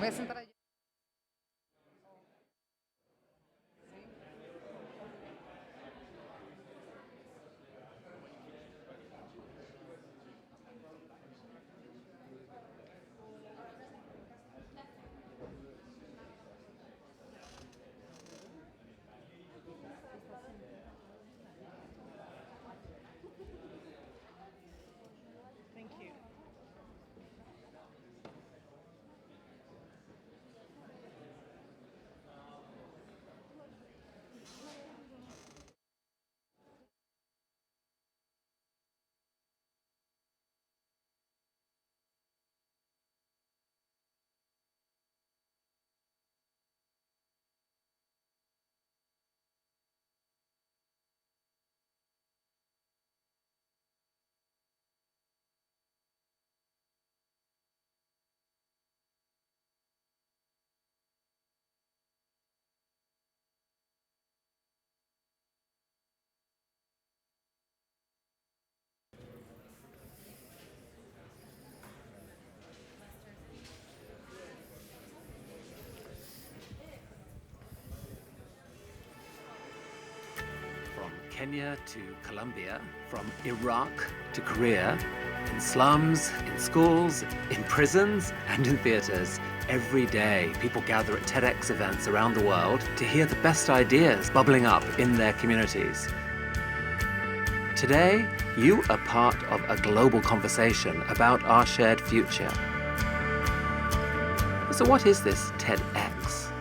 Voy a sentar allí. Thank you. From Kenya to Colombia, from Iraq to Korea, in slums, in schools, in prisons, and in theaters, every day people gather at TEDx events around the world to hear the best ideas bubbling up in their communities. Today, you are part of a global conversation about our shared future. So what is this TEDx?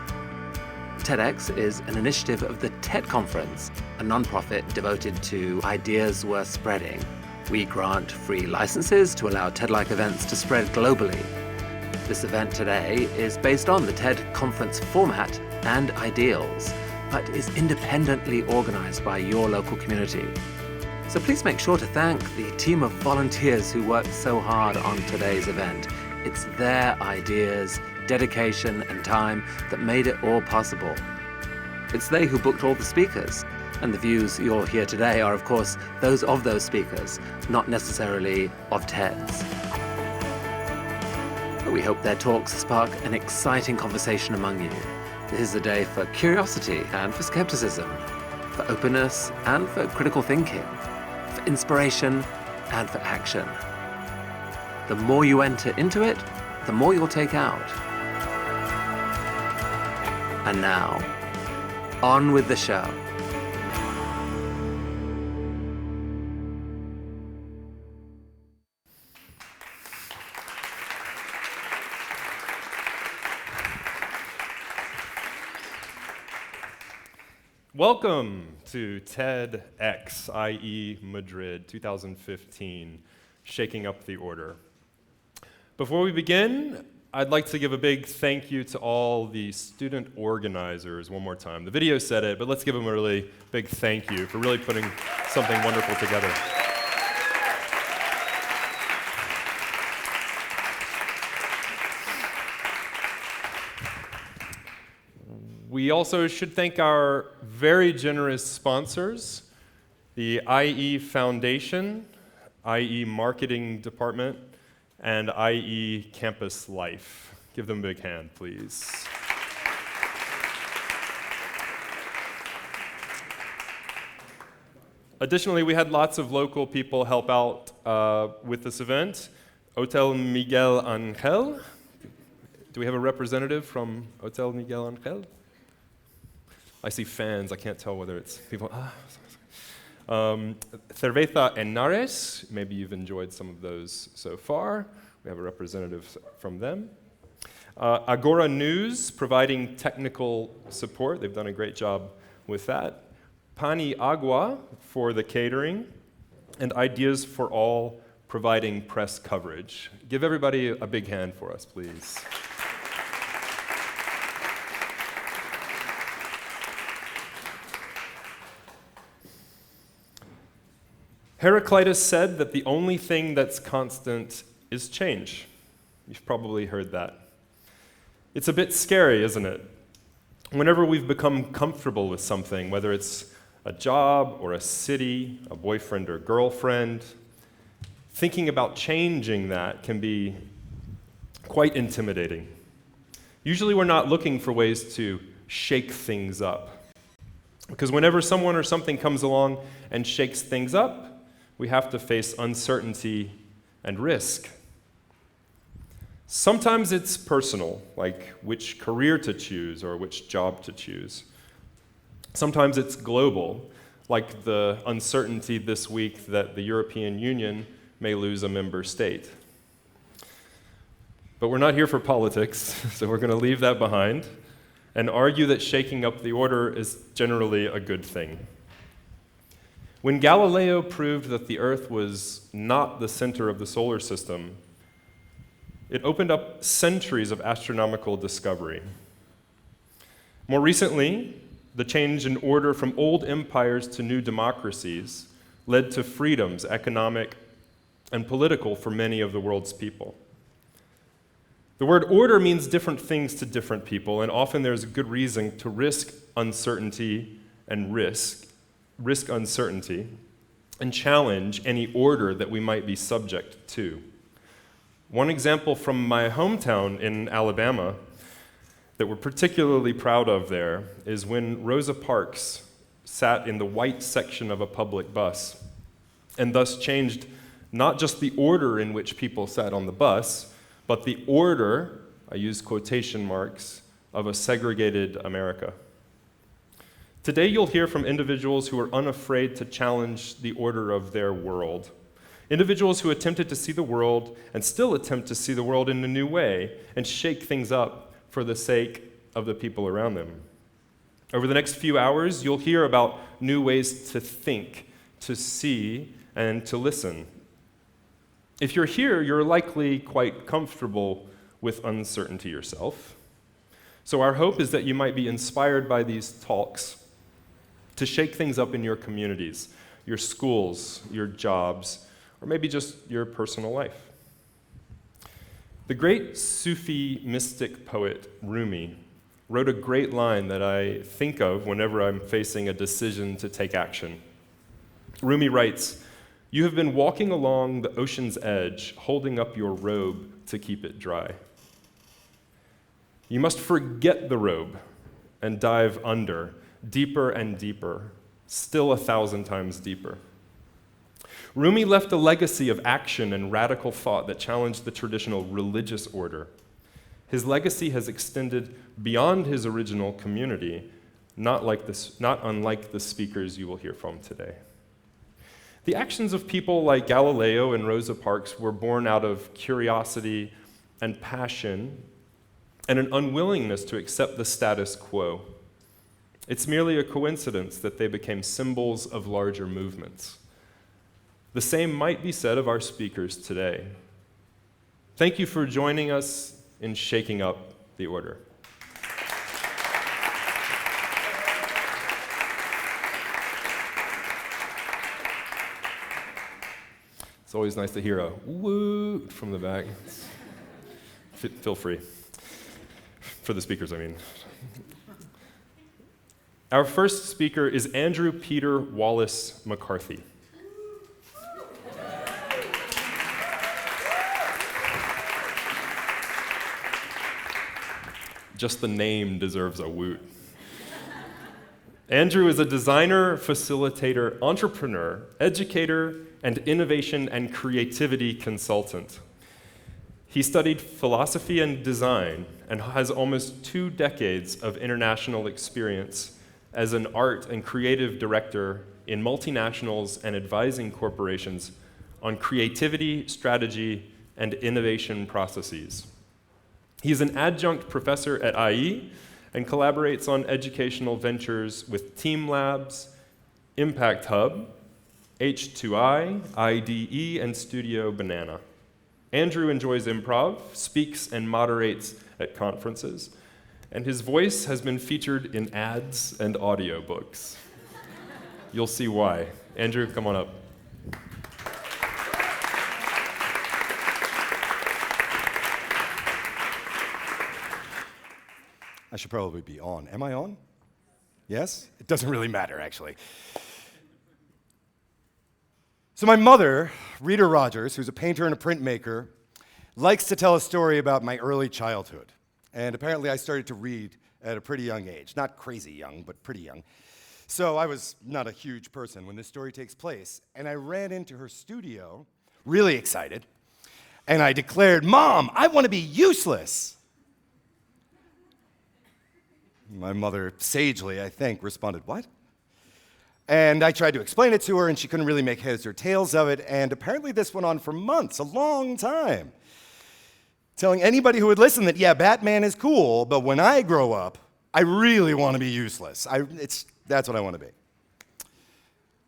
TEDx is an initiative of the TED Conference, a nonprofit devoted to ideas worth spreading. We grant free licenses to allow TED-like events to spread globally. This event today is based on the TED Conference format and ideals, but is independently organized by your local community. So please make sure to thank the team of volunteers who worked so hard on today's event. It's their ideas, dedication, and time that made it all possible. It's they who booked all the speakers, and the views you'll hear today are, of course, those of those speakers, not necessarily of TEDs. But we hope their talks spark an exciting conversation among you. This is a day for curiosity and for skepticism, for openness and for critical thinking, for inspiration and for action. The more you enter into it, the more you'll take out. And now, on with the show. Welcome to TEDxIEMadrid 2015, Shaking Up the Order. Before we begin, I'd like to give a big thank you to all the student organizers one more time. The video said it, but let's give them a really big thank you for really putting something wonderful together. We also should thank our very generous sponsors, the IE Foundation, IE Marketing Department, and IE Campus Life. Give them a big hand, please. Additionally, we had lots of local people help out with this event. Hotel Miguel Angel. Do we have a representative from Hotel Miguel Angel? I see fans. I can't tell whether it's people. Cerveza Henares. Maybe you've enjoyed some of those so far. We have a representative from them. Agora News, providing technical support. They've done a great job with that. Pani Agua for the catering. And Ideas for All, providing press coverage. Give everybody a big hand for us, please. Heraclitus said that the only thing that's constant is change. You've probably heard that. It's a bit scary, isn't it? Whenever we've become comfortable with something, whether it's a job or a city, a boyfriend or girlfriend, thinking about changing that can be quite intimidating. Usually we're not looking for ways to shake things up. Because whenever someone or something comes along and shakes things up, we have to face uncertainty and risk. Sometimes it's personal, like which career to choose or which job to choose. Sometimes it's global, like the uncertainty this week that the European Union may lose a member state. But we're not here for politics, so we're going to leave that behind and argue that shaking up the order is generally a good thing. When Galileo proved that the Earth was not the center of the solar system, it opened up centuries of astronomical discovery. More recently, the change in order from old empires to new democracies led to freedoms, economic and political, for many of the world's people. The word order means different things to different people, and often there's a good reason to risk uncertainty and risk uncertainty and challenge any order that we might be subject to. One example from my hometown in Alabama that we're particularly proud of there is when Rosa Parks sat in the white section of a public bus and thus changed not just the order in which people sat on the bus, but the order, I use quotation marks, of a segregated America. Today you'll hear from individuals who are unafraid to challenge the order of their world. Individuals who attempted to see the world and still attempt to see the world in a new way and shake things up for the sake of the people around them. Over the next few hours, you'll hear about new ways to think, to see, and to listen. If you're here, you're likely quite comfortable with uncertainty yourself. So our hope is that you might be inspired by these talks to shake things up in your communities, your schools, your jobs, or maybe just your personal life. The great Sufi mystic poet Rumi wrote a great line that I think of whenever I'm facing a decision to take action. Rumi writes, "You have been walking along the ocean's edge, holding up your robe to keep it dry. You must forget the robe and dive under, deeper and deeper, still 1,000 times deeper." Rumi left a legacy of action and radical thought that challenged the traditional religious order. His legacy has extended beyond his original community, not unlike the speakers you will hear from today. The actions of people like Galileo and Rosa Parks were born out of curiosity and passion and an unwillingness to accept the status quo. It's merely a coincidence that they became symbols of larger movements. The same might be said of our speakers today. Thank you for joining us in shaking up the order. It's always nice to hear a woo from the back. Feel free. For the speakers, I mean. Our first speaker is Andrew Peter Wallace McCarthy. Just the name deserves a woot. Andrew is a designer, facilitator, entrepreneur, educator, and innovation and creativity consultant. He studied philosophy and design and has almost 2 decades of international experience as an art and creative director in multinationals and advising corporations on creativity, strategy, and innovation processes. He is an adjunct professor at IE and collaborates on educational ventures with Team Labs, Impact Hub, H2I, IDE, and Studio Banana. Andrew enjoys improv, speaks and moderates at conferences, and his voice has been featured in ads and audiobooks. You'll see why. Andrew, come on up. I should probably be on. Am I on? Yes? It doesn't really matter, actually. So my mother, Rita Rogers, who's a painter and a printmaker, likes to tell a story about my early childhood. And apparently I started to read at a pretty young age. Not crazy young, but pretty young. So I was not a huge person when this story takes place. And I ran into her studio, really excited, and I declared, "Mom, I want to be useless." My mother, sagely, I think, responded, "What?" And I tried to explain it to her, and she couldn't really make heads or tails of it. And apparently this went on for months, a long time, telling anybody who would listen that, yeah, Batman is cool, but when I grow up, I really want to be useless. That's what I want to be.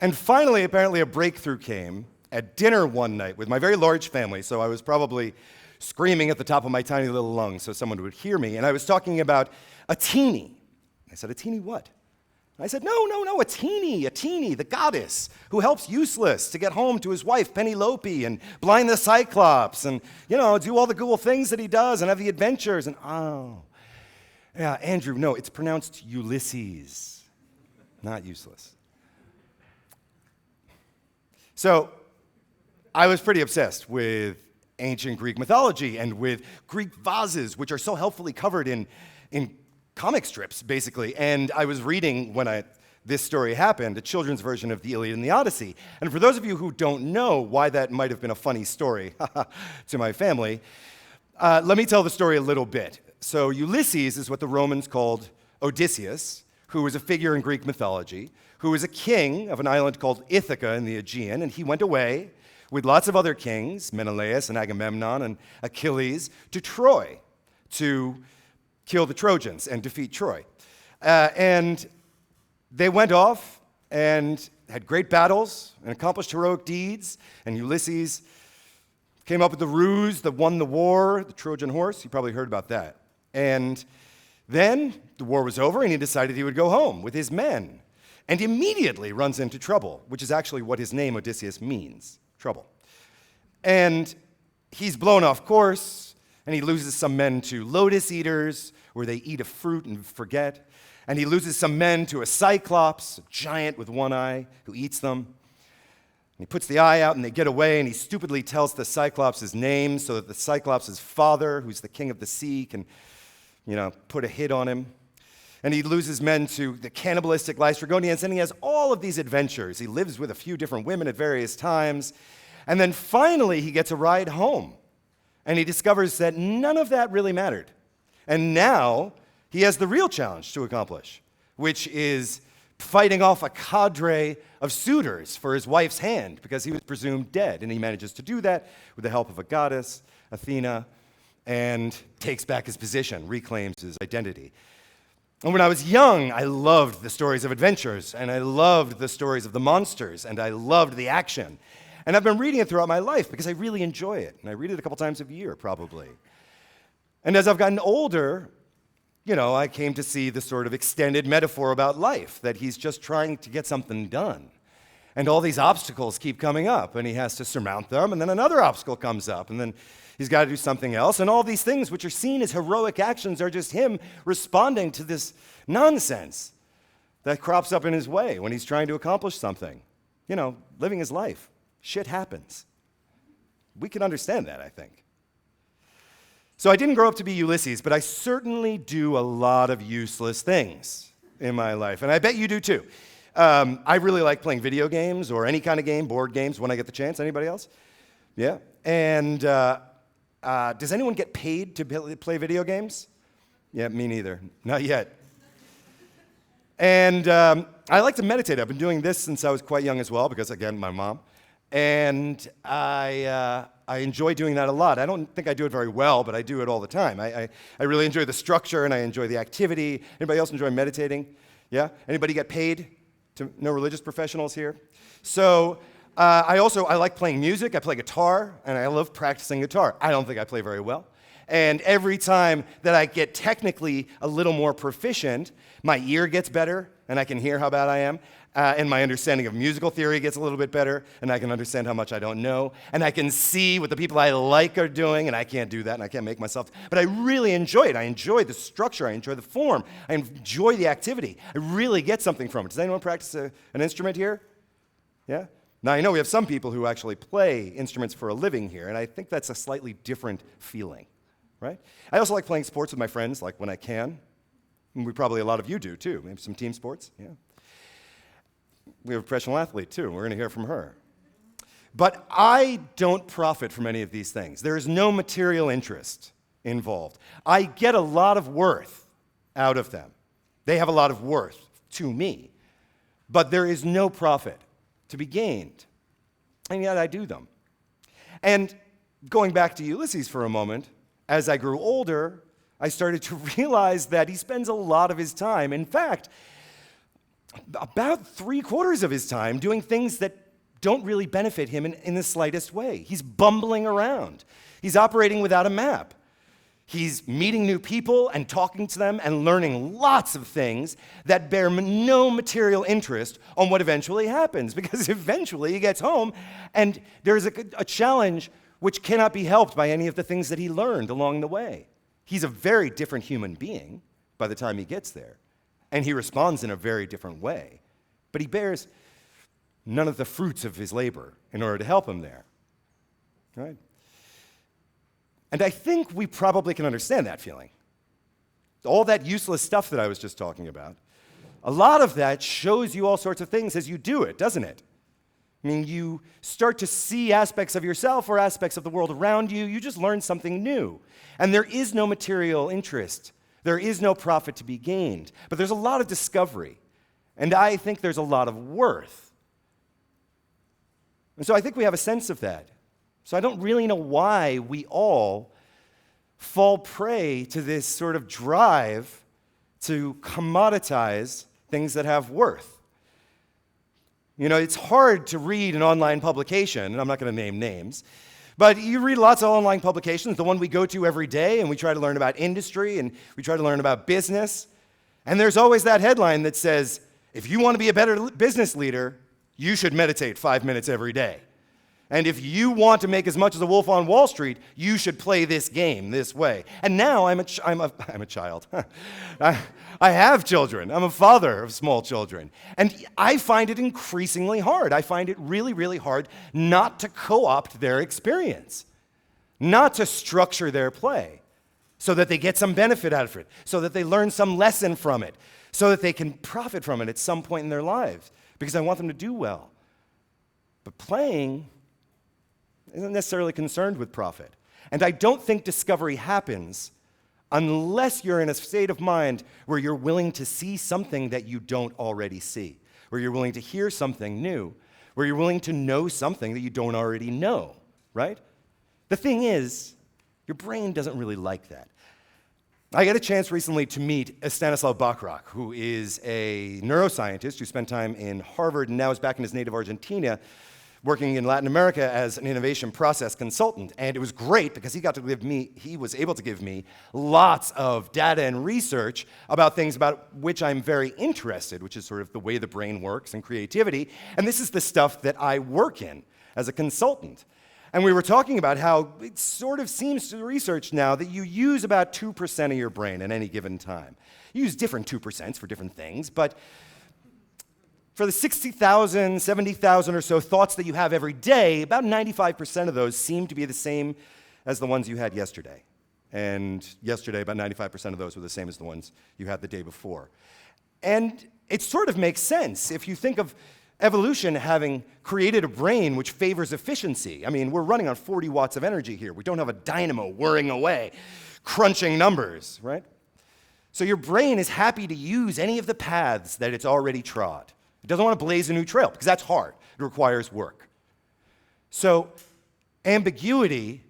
And finally, apparently, a breakthrough came at dinner one night with my very large family, so I was probably screaming at the top of my tiny little lungs so someone would hear me, and I was talking about a teenie. I said, "A teenie what?" I said, no, a teenie, the goddess who helps Useless to get home to his wife, Penelope, and blind the Cyclops, and, do all the cool things that he does, and have the adventures, and yeah, Andrew, no, it's pronounced Ulysses, not Useless. So, I was pretty obsessed with ancient Greek mythology and with Greek vases, which are so helpfully covered in comic strips, basically. And I was reading, when this story happened, a children's version of the Iliad and the Odyssey. And for those of you who don't know why that might have been a funny story to my family, let me tell the story a little bit. So Ulysses is what the Romans called Odysseus, who was a figure in Greek mythology, who was a king of an island called Ithaca in the Aegean, and he went away with lots of other kings, Menelaus and Agamemnon and Achilles, to Troy to kill the Trojans and defeat Troy. And they went off and had great battles and accomplished heroic deeds, and Ulysses came up with the ruse that won the war, the Trojan horse. You probably heard about that. And then the war was over, and he decided he would go home with his men, and immediately runs into trouble, which is actually what his name Odysseus means, trouble. And he's blown off course, and he loses some men to lotus eaters, where they eat a fruit and forget. And he loses some men to a cyclops, a giant with one eye, who eats them. And he puts the eye out, and they get away, and he stupidly tells the cyclops his name so that the cyclops' father, who's the king of the sea, can, put a hit on him. And he loses men to the cannibalistic Lystragonians, and he has all of these adventures. He lives with a few different women at various times. And then finally, he gets a ride home. And he discovers that none of that really mattered. And now he has the real challenge to accomplish, which is fighting off a cadre of suitors for his wife's hand, because he was presumed dead. And he manages to do that with the help of a goddess, Athena, and takes back his position, reclaims his identity. And when I was young, I loved the stories of adventures, and I loved the stories of the monsters, and I loved the action. And I've been reading it throughout my life because I really enjoy it. And I read it a couple times a year, probably. And as I've gotten older, I came to see the sort of extended metaphor about life, that he's just trying to get something done. And all these obstacles keep coming up, and he has to surmount them, and then another obstacle comes up, and then he's got to do something else. And all these things, which are seen as heroic actions, are just him responding to this nonsense that crops up in his way when he's trying to accomplish something. Living his life. Shit happens. We can understand that, I think. So I didn't grow up to be Ulysses, but I certainly do a lot of useless things in my life, and I bet you do too. I really like playing video games or any kind of game, board games, when I get the chance. Anybody else? Yeah. And does anyone get paid to play video games? Yeah, me neither. Not yet. And I like to meditate. I've been doing this since I was quite young as well, because, again, my mom. And I enjoy doing that a lot. I don't think I do it very well, but I do it all the time. I really enjoy the structure, and I enjoy the activity. Anybody else enjoy meditating? Yeah? Anybody get paid? No religious professionals here? So I like playing music. I play guitar, and I love practicing guitar. I don't think I play very well. And every time that I get technically a little more proficient, my ear gets better, and I can hear how bad I am. And my understanding of musical theory gets a little bit better, and I can understand how much I don't know, and I can see what the people I like are doing, and I can't do that, and I can't make myself. But I really enjoy it. I enjoy the structure. I enjoy the form. I enjoy the activity. I really get something from it. Does anyone practice an instrument here? Yeah? Now, I know we have some people who actually play instruments for a living here, and I think that's a slightly different feeling, right? I also like playing sports with my friends, like when I can. And probably a lot of you do, too. Maybe some team sports, yeah. We have a professional athlete, too. We're going to hear from her. But I don't profit from any of these things. There is no material interest involved. I get a lot of worth out of them. They have a lot of worth to me. But there is no profit to be gained. And yet I do them. And going back to Ulysses for a moment, as I grew older, I started to realize that he spends a lot of his time, in fact, about 3/4 of his time, doing things that don't really benefit him in the slightest way. He's bumbling around. He's operating without a map. He's meeting new people and talking to them and learning lots of things that bear no material interest on what eventually happens, because eventually he gets home and there's a challenge which cannot be helped by any of the things that he learned along the way. He's a very different human being by the time he gets there, and he responds in a very different way, but he bears none of the fruits of his labor in order to help him there, right? And I think we probably can understand that feeling. All that useless stuff that I was just talking about, a lot of that shows you all sorts of things as you do it, doesn't it? I mean, you start to see aspects of yourself or aspects of the world around you. You just learn something new. And there is no material interest. There is no profit to be gained. But there's a lot of discovery. And I think there's a lot of worth. And so I think we have a sense of that. So I don't really know why we all fall prey to this sort of drive to commoditize things that have worth. You know, it's hard to read an online publication, and I'm not going to name names, but you read lots of online publications, the one we go to every day, and we try to learn about industry, and we try to learn about business, and there's always that headline that says, if you want to be a better business leader, you should meditate 5 minutes every day. And if you want to make as much as a wolf on Wall Street, you should play this game this way. And now I'm a child. I have children. I'm a father of small children. And I find it increasingly hard. I find it really, really hard not to co-opt their experience, not to structure their play so that they get some benefit out of it, so that they learn some lesson from it, so that they can profit from it at some point in their lives, because I want them to do well. But playing isn't necessarily concerned with profit. And I don't think discovery happens unless you're in a state of mind where you're willing to see something that you don't already see, where you're willing to hear something new, where you're willing to know something that you don't already know, right? The thing is, your brain doesn't really like that. I got a chance recently to meet Stanislav Bachrach, who is a neuroscientist who spent time in Harvard and now is back in his native Argentina, working in Latin America as an innovation process consultant. And it was great because he was able to give me lots of data and research about things about which I'm very interested, which is sort of the way the brain works and creativity. And this is the stuff that I work in as a consultant. And we were talking about how it sort of seems to the research now that you use about 2% of your brain at any given time. You use different 2% for different things, but for the 60,000, 70,000 or so thoughts that you have every day, about 95% of those seem to be the same as the ones you had yesterday. And yesterday, about 95% of those were the same as the ones you had the day before. And it sort of makes sense if you think of evolution having created a brain which favors efficiency. I mean, we're running on 40 watts of energy here. We don't have a dynamo whirring away, crunching numbers, right? So your brain is happy to use any of the paths that it's already trod. It doesn't want to blaze a new trail, because that's hard. It requires work. So ambiguity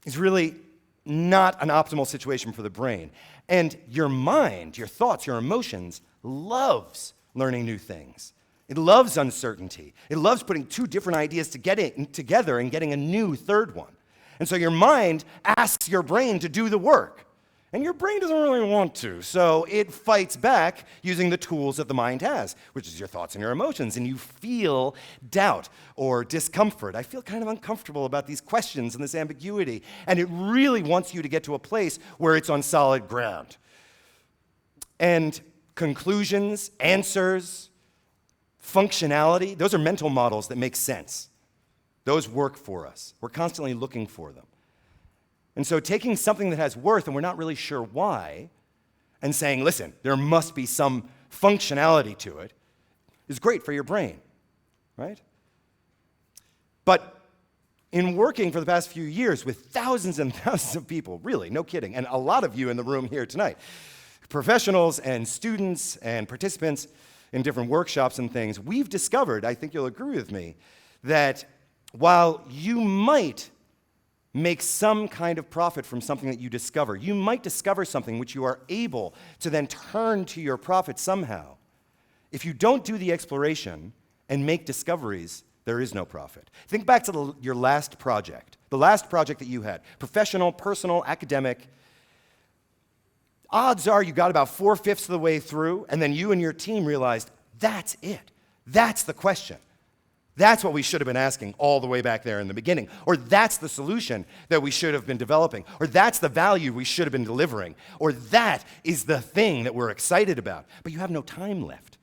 is really not an optimal situation for the brain. And your mind, your thoughts, your emotions, loves learning new things. It loves uncertainty. It loves putting two different ideas together and getting a new third one. And so your mind asks your brain to do the work. And your brain doesn't really want to, so it fights back using the tools that the mind has, which is your thoughts and your emotions, and you feel doubt or discomfort. I feel kind of uncomfortable about these questions and this ambiguity, and it really wants you to get to a place where it's on solid ground. And conclusions, answers, functionality, those are mental models that make sense. Those work for us. We're constantly looking for them. And so taking something that has worth and we're not really sure why, and saying, listen, there must be some functionality to it, is great for your brain, right? But in working for the past few years with thousands and thousands of people, really, no kidding, and a lot of you in the room here tonight, professionals and students and participants in different workshops and things, we've discovered, I think you'll agree with me, that while you might make some kind of profit from something that you discover, you might discover something which you are able to then turn to your profit somehow. If you don't do the exploration and make discoveries, there is no profit. Think back to your last project, the last project that you had, professional, personal, academic. Odds are you got about 4/5 of the way through, and then you and your team realized, that's it. That's the question. That's what we should have been asking all the way back there in the beginning. Or that's the solution that we should have been developing. Or that's the value we should have been delivering. Or that is the thing that we're excited about. But you have no time left.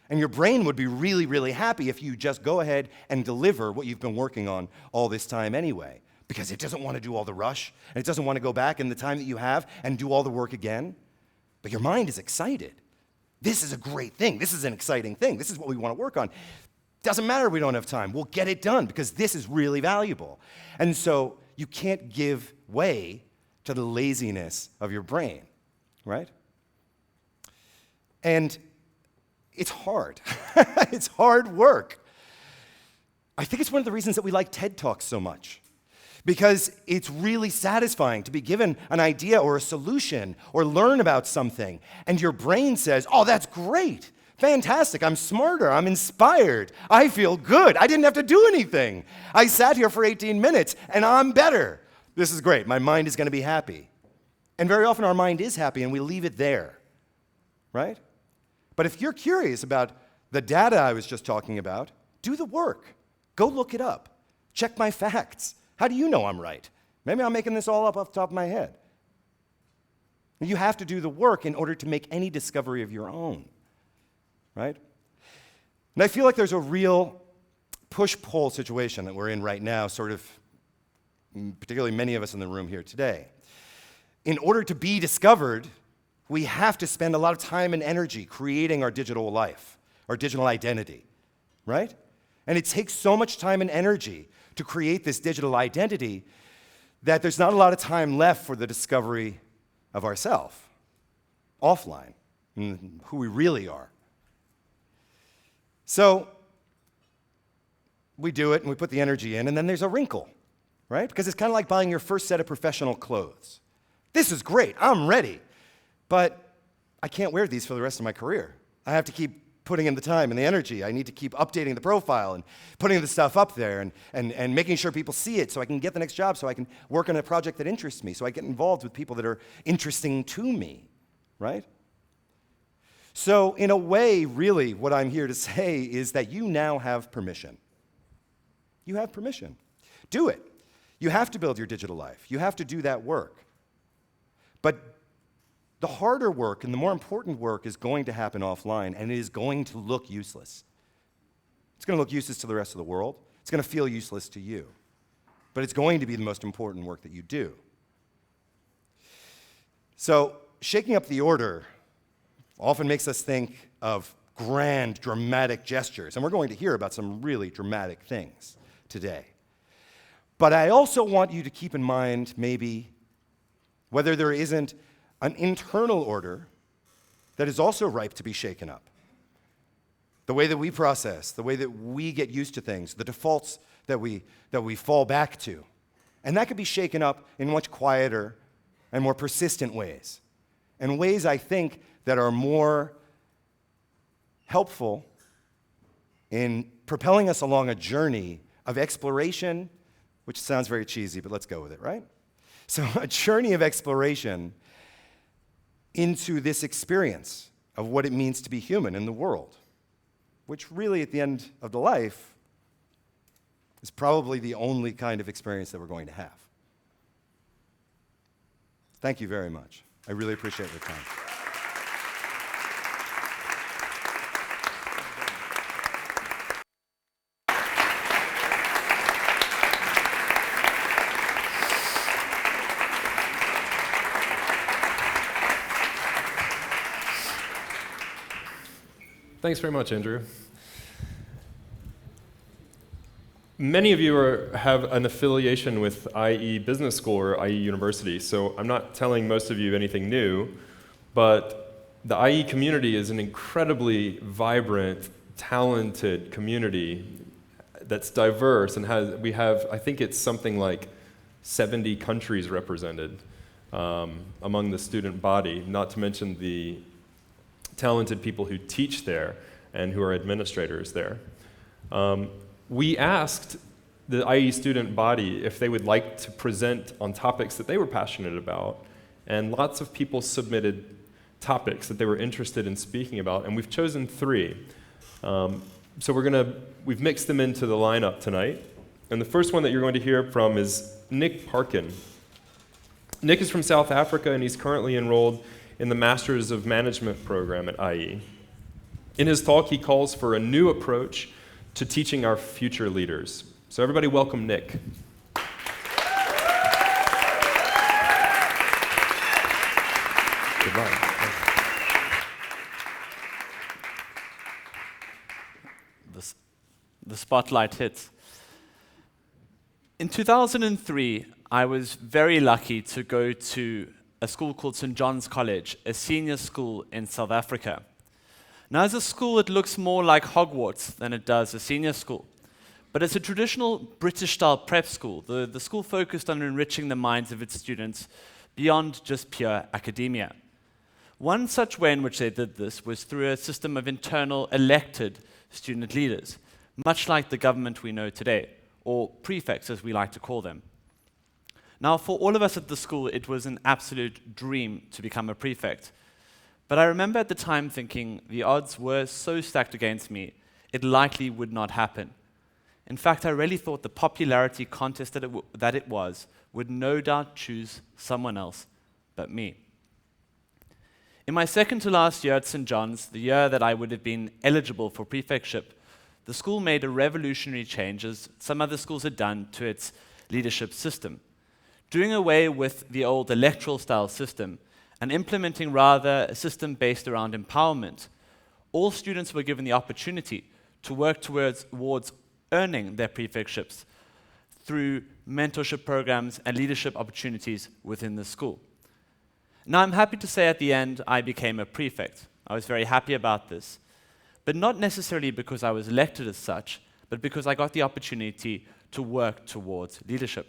And your brain would be really, really happy if you just go ahead and deliver what you've been working on all this time anyway. Because it doesn't want to do all the rush, and it doesn't want to go back in the time that you have and do all the work again. But your mind is excited. This is a great thing. This is an exciting thing. This is what we want to work on. Doesn't matter if we don't have time. We'll get it done because this is really valuable. And so you can't give way to the laziness of your brain, right? And it's hard. It's hard work. I think it's one of the reasons that we like TED Talks so much. Because it's really satisfying to be given an idea or a solution or learn about something, and your brain says, oh, that's great. Fantastic, I'm smarter, I'm inspired, I feel good, I didn't have to do anything. I sat here for 18 minutes and I'm better. This is great, my mind is going to be happy. And very often our mind is happy and we leave it there, right? But if you're curious about the data I was just talking about, do the work. Go look it up. Check my facts. How do you know I'm right? Maybe I'm making this all up off the top of my head. You have to do the work in order to make any discovery of your own. Right? And I feel like there's a real push-pull situation that we're in right now, sort of, particularly many of us in the room here today. In order to be discovered, we have to spend a lot of time and energy creating our digital life, our digital identity, right? And it takes so much time and energy to create this digital identity that there's not a lot of time left for the discovery of ourselves, offline, and who we really are. So we do it and we put the energy in, and then there's a wrinkle, right? Because it's kind of like buying your first set of professional clothes. This is great, I'm ready, but I can't wear these for the rest of my career. I have to keep putting in the time and the energy. I need to keep updating the profile and putting the stuff up there and making sure people see it so I can get the next job, so I can work on a project that interests me, so I get involved with people that are interesting to me, right? So in a way, really, what I'm here to say is that you now have permission. You have permission. Do it. You have to build your digital life. You have to do that work. But the harder work and the more important work is going to happen offline, and it is going to look useless. It's going to look useless to the rest of the world. It's going to feel useless to you. But it's going to be the most important work that you do. So shaking up the order often makes us think of grand, dramatic gestures. And we're going to hear about some really dramatic things today. But I also want you to keep in mind maybe whether there isn't an internal order that is also ripe to be shaken up. The way that we process, the way that we get used to things, the defaults that we fall back to. And that could be shaken up in much quieter and more persistent ways. And ways, I think, that are more helpful in propelling us along a journey of exploration, which sounds very cheesy, but let's go with it, right? So a journey of exploration into this experience of what it means to be human in the world, which really, at the end of the life, is probably the only kind of experience that we're going to have. Thank you very much. I really appreciate your time. Thanks very much, Andrew. Many of you have an affiliation with IE Business School or IE University, so I'm not telling most of you anything new, but the IE community is an incredibly vibrant, talented community that's diverse and we have, I think it's something like 70 countries represented among the student body, not to mention the talented people who teach there and who are administrators there. We asked the IE student body if they would like to present on topics that they were passionate about, and lots of people submitted topics that they were interested in speaking about, and we've chosen 3. So we've mixed them into the lineup tonight, and the first one that you're going to hear from is Nick Parkin. Nick is from South Africa, and he's currently enrolled in the Masters of Management program at IE. In his talk, he calls for a new approach to teaching our future leaders. So everybody welcome Nick. Good luck. The spotlight hits. In 2003, I was very lucky to go to a school called St. John's College, a senior school in South Africa. Now, as a school, it looks more like Hogwarts than it does a senior school. But it's a traditional British-style prep school. The school focused on enriching the minds of its students beyond just pure academia. One such way in which they did this was through a system of internal elected student leaders, much like the government we know today, or prefects as we like to call them. Now, for all of us at the school, it was an absolute dream to become a prefect. But I remember at the time thinking the odds were so stacked against me, it likely would not happen. In fact, I really thought the popularity contest that it was would no doubt choose someone else but me. In my second to last year at St. John's, the year that I would have been eligible for prefectship, the school made a revolutionary change, as some other schools had done, to its leadership system, doing away with the old electoral style system and implementing rather a system based around empowerment. All students were given the opportunity to work towards earning their prefectships through mentorship programs and leadership opportunities within the school. Now, I'm happy to say at the end I became a prefect. I was very happy about this, but not necessarily because I was elected as such, but because I got the opportunity to work towards leadership.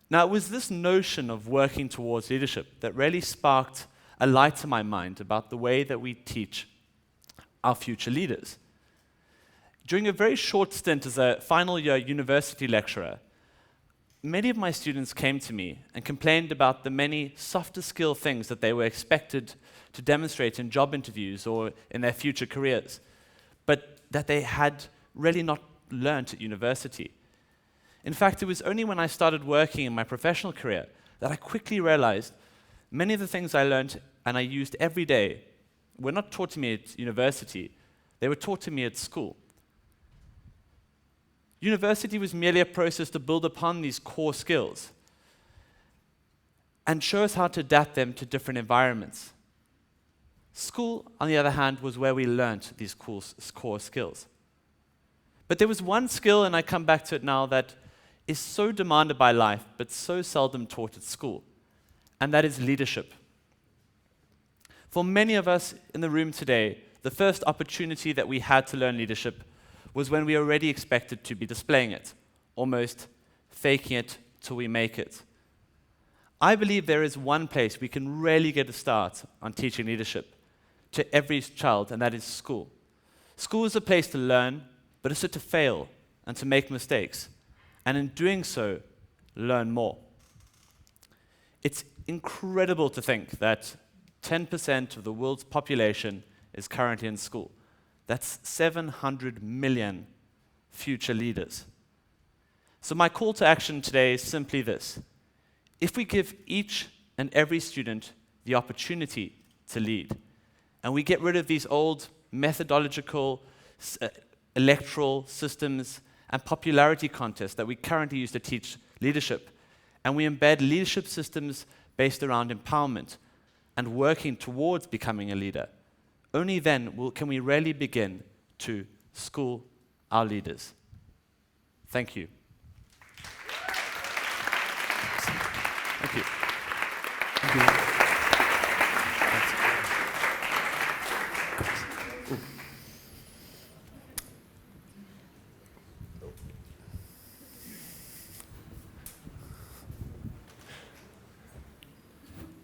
Now, it was this notion of working towards leadership that really sparked a light to my mind about the way that we teach our future leaders. During a very short stint as a final year university lecturer, many of my students came to me and complained about the many softer skill things that they were expected to demonstrate in job interviews or in their future careers, but that they had really not learned at university. In fact, it was only when I started working in my professional career that I quickly realized many of the things I learned and I used every day were not taught to me at university, they were taught to me at school. University was merely a process to build upon these core skills and show us how to adapt them to different environments. School, on the other hand, was where we learned these core skills. But there was one skill, and I come back to it now, that is so demanded by life, but so seldom taught at school, and that is leadership. For many of us in the room today, the first opportunity that we had to learn leadership was when we already expected to be displaying it, almost faking it till we make it. I believe there is one place we can really get a start on teaching leadership to every child, and that is school. School is a place to learn, but also to fail and to make mistakes, and in doing so, learn more. It's incredible to think that 10% of the world's population is currently in school. That's 700 million future leaders. So my call to action today is simply this. If we give each and every student the opportunity to lead, and we get rid of these old methodological, electoral systems and popularity contests that we currently use to teach leadership, and we embed leadership systems based around empowerment and working towards becoming a leader, only then can we really begin to school our leaders. Thank you. Thank you. Thank you.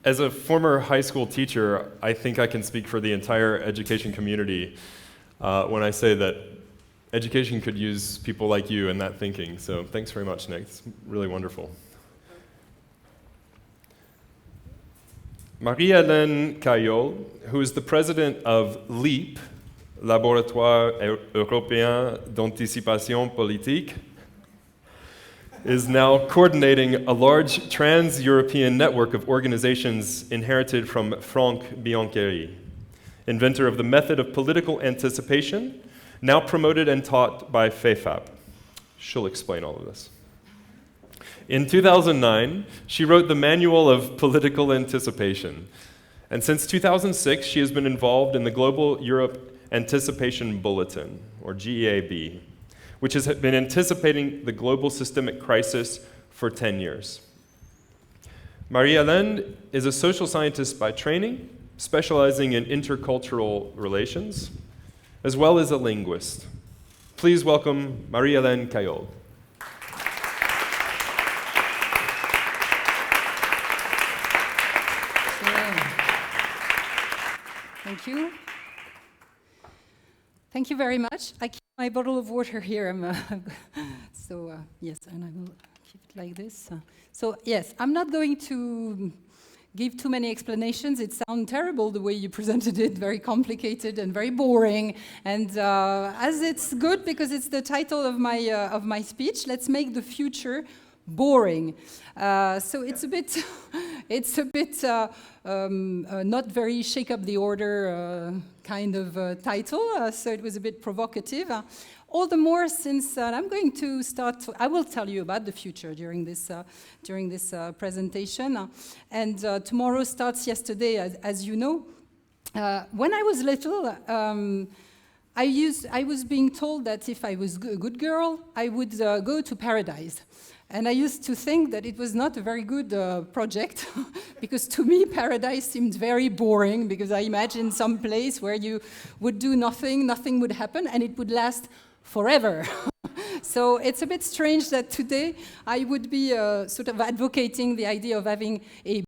As a former high school teacher, I think I can speak for the entire education community when I say that education could use people like you and that thinking. So thanks very much, Nick. It's really wonderful. Maren Cyol, who is the president of LEAP, Laboratoire Européen d'Anticipation Politique, is now coordinating a large trans-European network of organizations inherited from Franck Biancheri, inventor of the method of political anticipation, now promoted and taught by FEFAP. She'll explain all of this. In 2009, she wrote the Manual of Political Anticipation, and since 2006, she has been involved in the Global Europe Anticipation Bulletin, or GEAB, which has been anticipating the global systemic crisis for 10 years. Marie-Hélène is a social scientist by training, specializing in intercultural relations, as well as a linguist. Please welcome Maren Cyol. Thank you. Thank you very much. I keep my bottle of water here. Yes, and I will keep it like this. So yes, I'm not going to give too many explanations. It sounds terrible the way you presented it, very complicated and very boring. And as it's good because it's the title of my speech, let's make the future boring. So it's a bit, not very shake up the order kind of title. So it was a bit provocative. All the more since I'm going to start. I will tell you about the future during this presentation. And tomorrow starts yesterday, as you know. When I was little. I was being told that if I was a good girl, I would go to paradise. And I used to think that it was not a very good project, because to me, paradise seemed very boring, because I imagined some place where you would do nothing, nothing would happen, and it would last forever. So it's a bit strange that today I would be sort of advocating the idea of having a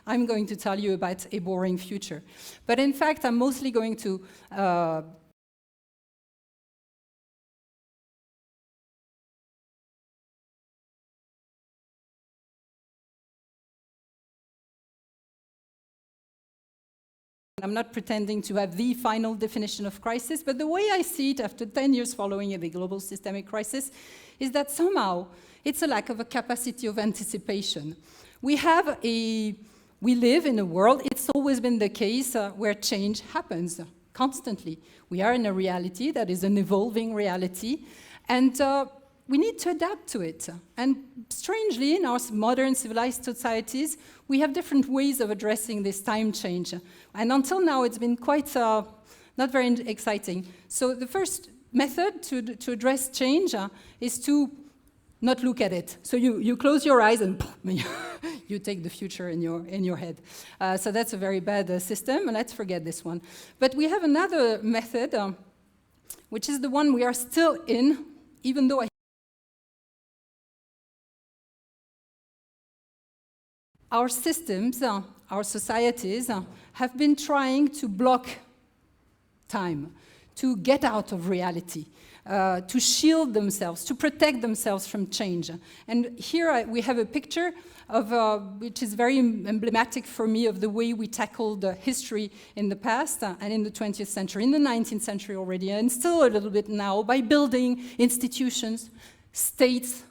I'm going to tell you about a boring future. But in fact, I'm mostly going to I'm not pretending to have the final definition of crisis, but the way I see it after 10 years following the global systemic crisis is that somehow it's a lack of a capacity of anticipation. We live in a world, it's always been the case, where change happens constantly. We are in a reality that is an evolving reality, and we need to adapt to it. And strangely, in our modern civilized societies, we have different ways of addressing this time change. And until now, it's been quite not very exciting. So the first method to address change is to not look at it. So you close your eyes and you take the future in your head. So that's a very bad system, and let's forget this one. But we have another method, which is the one we are still in, even though our systems our societies have been trying to block time, to get out of reality, to shield themselves, to protect themselves from change. And here we have a picture of, which is very emblematic for me of the way we tackled history in the past and in the 20th century, in the 19th century already, and still a little bit now, by building institutions, states,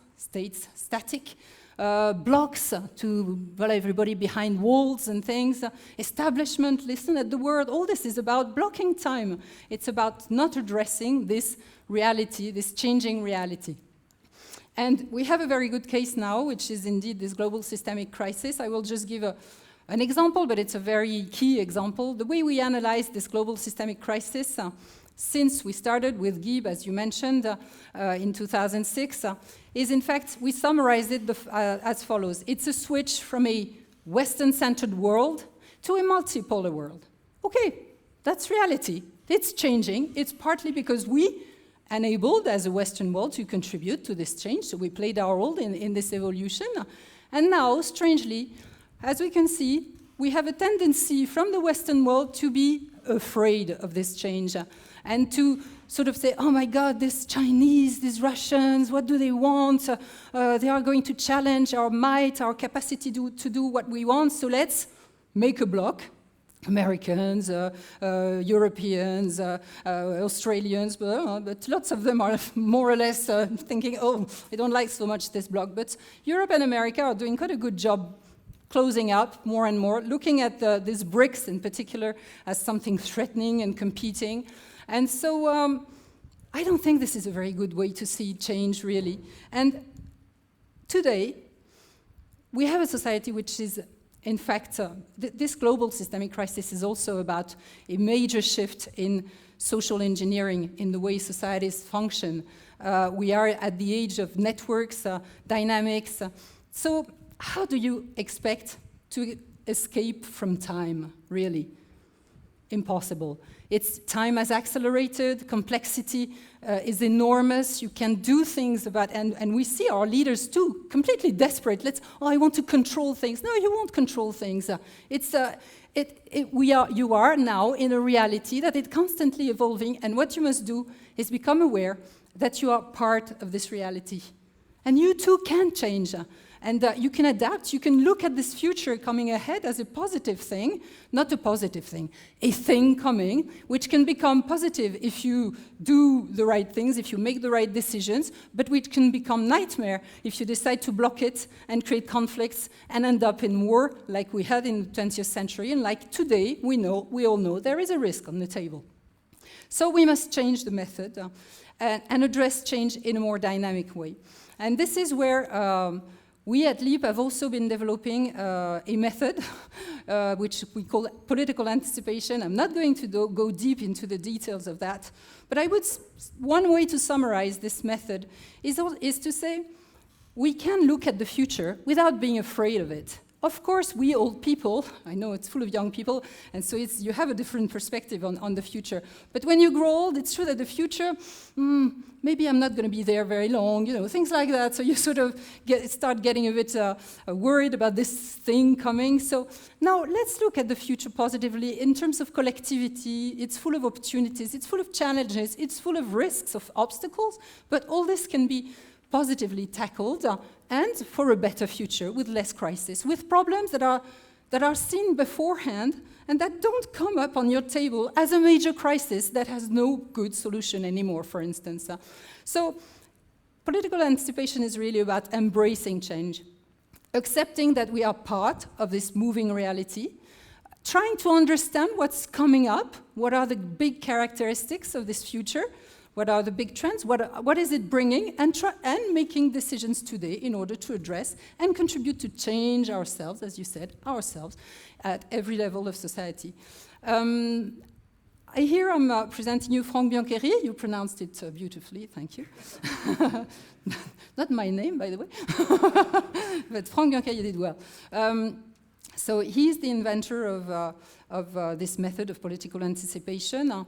static, blocks to put everybody behind walls and things, establishment, listen at the word, all this is about blocking time. It's about not addressing this reality, this changing reality. And we have a very good case now, which is indeed this global systemic crisis. I will just give an example, but it's a very key example. The way we analyze this global systemic crisis, since we started with GIB, as you mentioned, in 2006, is in fact, we summarized it as follows. It's a switch from a Western-centered world to a multipolar world. Okay, that's reality. It's changing. It's partly because we enabled, as a Western world, to contribute to this change. So we played our role in this evolution. And now, strangely, as we can see, we have a tendency from the Western world to be afraid of this change and to sort of say, oh my God, these Chinese, these Russians, what do they want? They are going to challenge our might, our capacity to do what we want, so let's make a block. Americans, Europeans, Australians, but lots of them are more or less thinking, oh, I don't like so much this block. But Europe and America are doing quite a good job closing up more and more, looking at these BRICS in particular as something threatening and competing. And so I don't think this is a very good way to see change, really. And today, we have a society which is, in fact, this global systemic crisis is also about a major shift in social engineering, in the way societies function. We are at the age of networks, dynamics. So how do you expect to escape from time, really? Impossible. Time has accelerated, complexity is enormous, you can do things about, and we see our leaders too, completely desperate. I want to control things. No, you won't control things. You are now in a reality that is constantly evolving, and what you must do is become aware that you are part of this reality. And you too can change. And you can adapt, you can look at this future coming ahead as a positive thing, not a positive thing, a thing coming, which can become positive if you do the right things, if you make the right decisions, but which can become nightmare if you decide to block it and create conflicts and end up in war like we had in the 20th century, and like today, we all know there is a risk on the table. So we must change the method and address change in a more dynamic way. And this is where we at LEAP have also been developing a method which we call political anticipation. I'm not going to go deep into the details of that, but one way to summarize this method is to say we can look at the future without being afraid of it. Of course, we old people, I know it's full of young people, and so you have a different perspective on the future. But when you grow old, it's true that the future, maybe I'm not going to be there very long, things like that. So you sort of start getting a bit worried about this thing coming. So now let's look at the future positively in terms of collectivity. It's full of opportunities, it's full of challenges, it's full of risks, of obstacles, but all this can be positively tackled and for a better future with less crisis, with problems that are seen beforehand and that don't come up on your table as a major crisis that has no good solution anymore, for instance. So political anticipation is really about embracing change, accepting that we are part of this moving reality, trying to understand what's coming up, what are the big characteristics of this future, what are the big trends? What is it bringing? And making decisions today in order to address and contribute to change ourselves, as you said, ourselves, at every level of society. Here I'm presenting you Franck Biancheri. You pronounced it beautifully, thank you. Not my name, by the way, but Franck Biancheri did well. So he's the inventor of this method of political anticipation.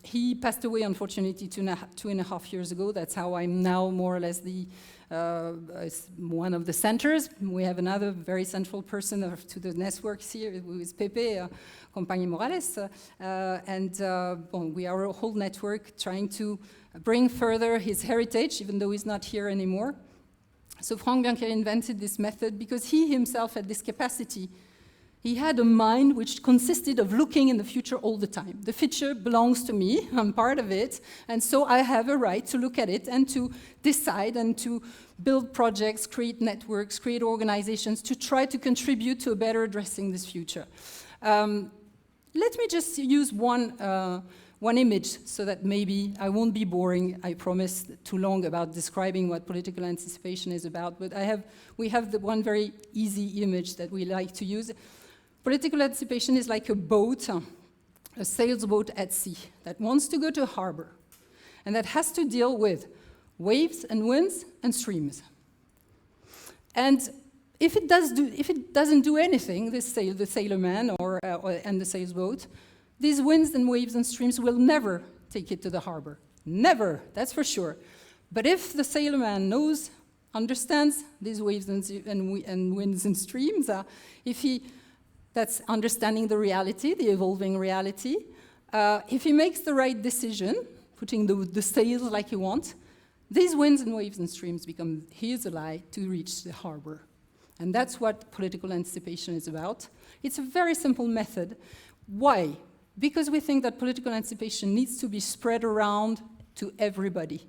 He passed away, unfortunately, 2.5 years ago. That's how I'm now more or less one of the centers. We have another very central person to the networks here, who is Pepe Compañía Morales. We are a whole network trying to bring further his heritage, even though he's not here anymore. So Frank Biancheri invented this method because he himself had this capacity. He had a mind which consisted of looking in the future all the time. The future belongs to me, I'm part of it, and so I have a right to look at it and to decide and to build projects, create networks, create organizations to try to contribute to a better addressing this future. Let me just use one image so that maybe I won't be boring, I promise, too long about describing what political anticipation is about, but we have the one very easy image that we like to use. Political anticipation is like a boat, a sailboat at sea, that wants to go to a harbor, and that has to deal with waves and winds and streams. And if it doesn't do anything, the sailorman and the sailboat, these winds and waves and streams will never take it to the harbor. Never, that's for sure. But if the sailorman understands these waves and winds and streams, that's understanding the reality, the evolving reality. If he makes the right decision, putting the sails like he wants, these winds and waves and streams become his ally to reach the harbor. And that's what political anticipation is about. It's a very simple method. Why? Because we think that political anticipation needs to be spread around to everybody.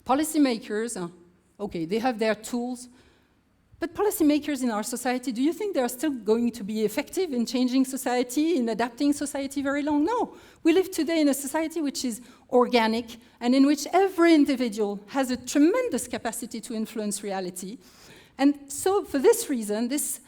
Policymakers, okay, they have their tools, but policymakers in our society, do you think they are still going to be effective in changing society, in adapting society very long? No. We live today in a society which is organic and in which every individual has a tremendous capacity to influence reality. And so for this reason, this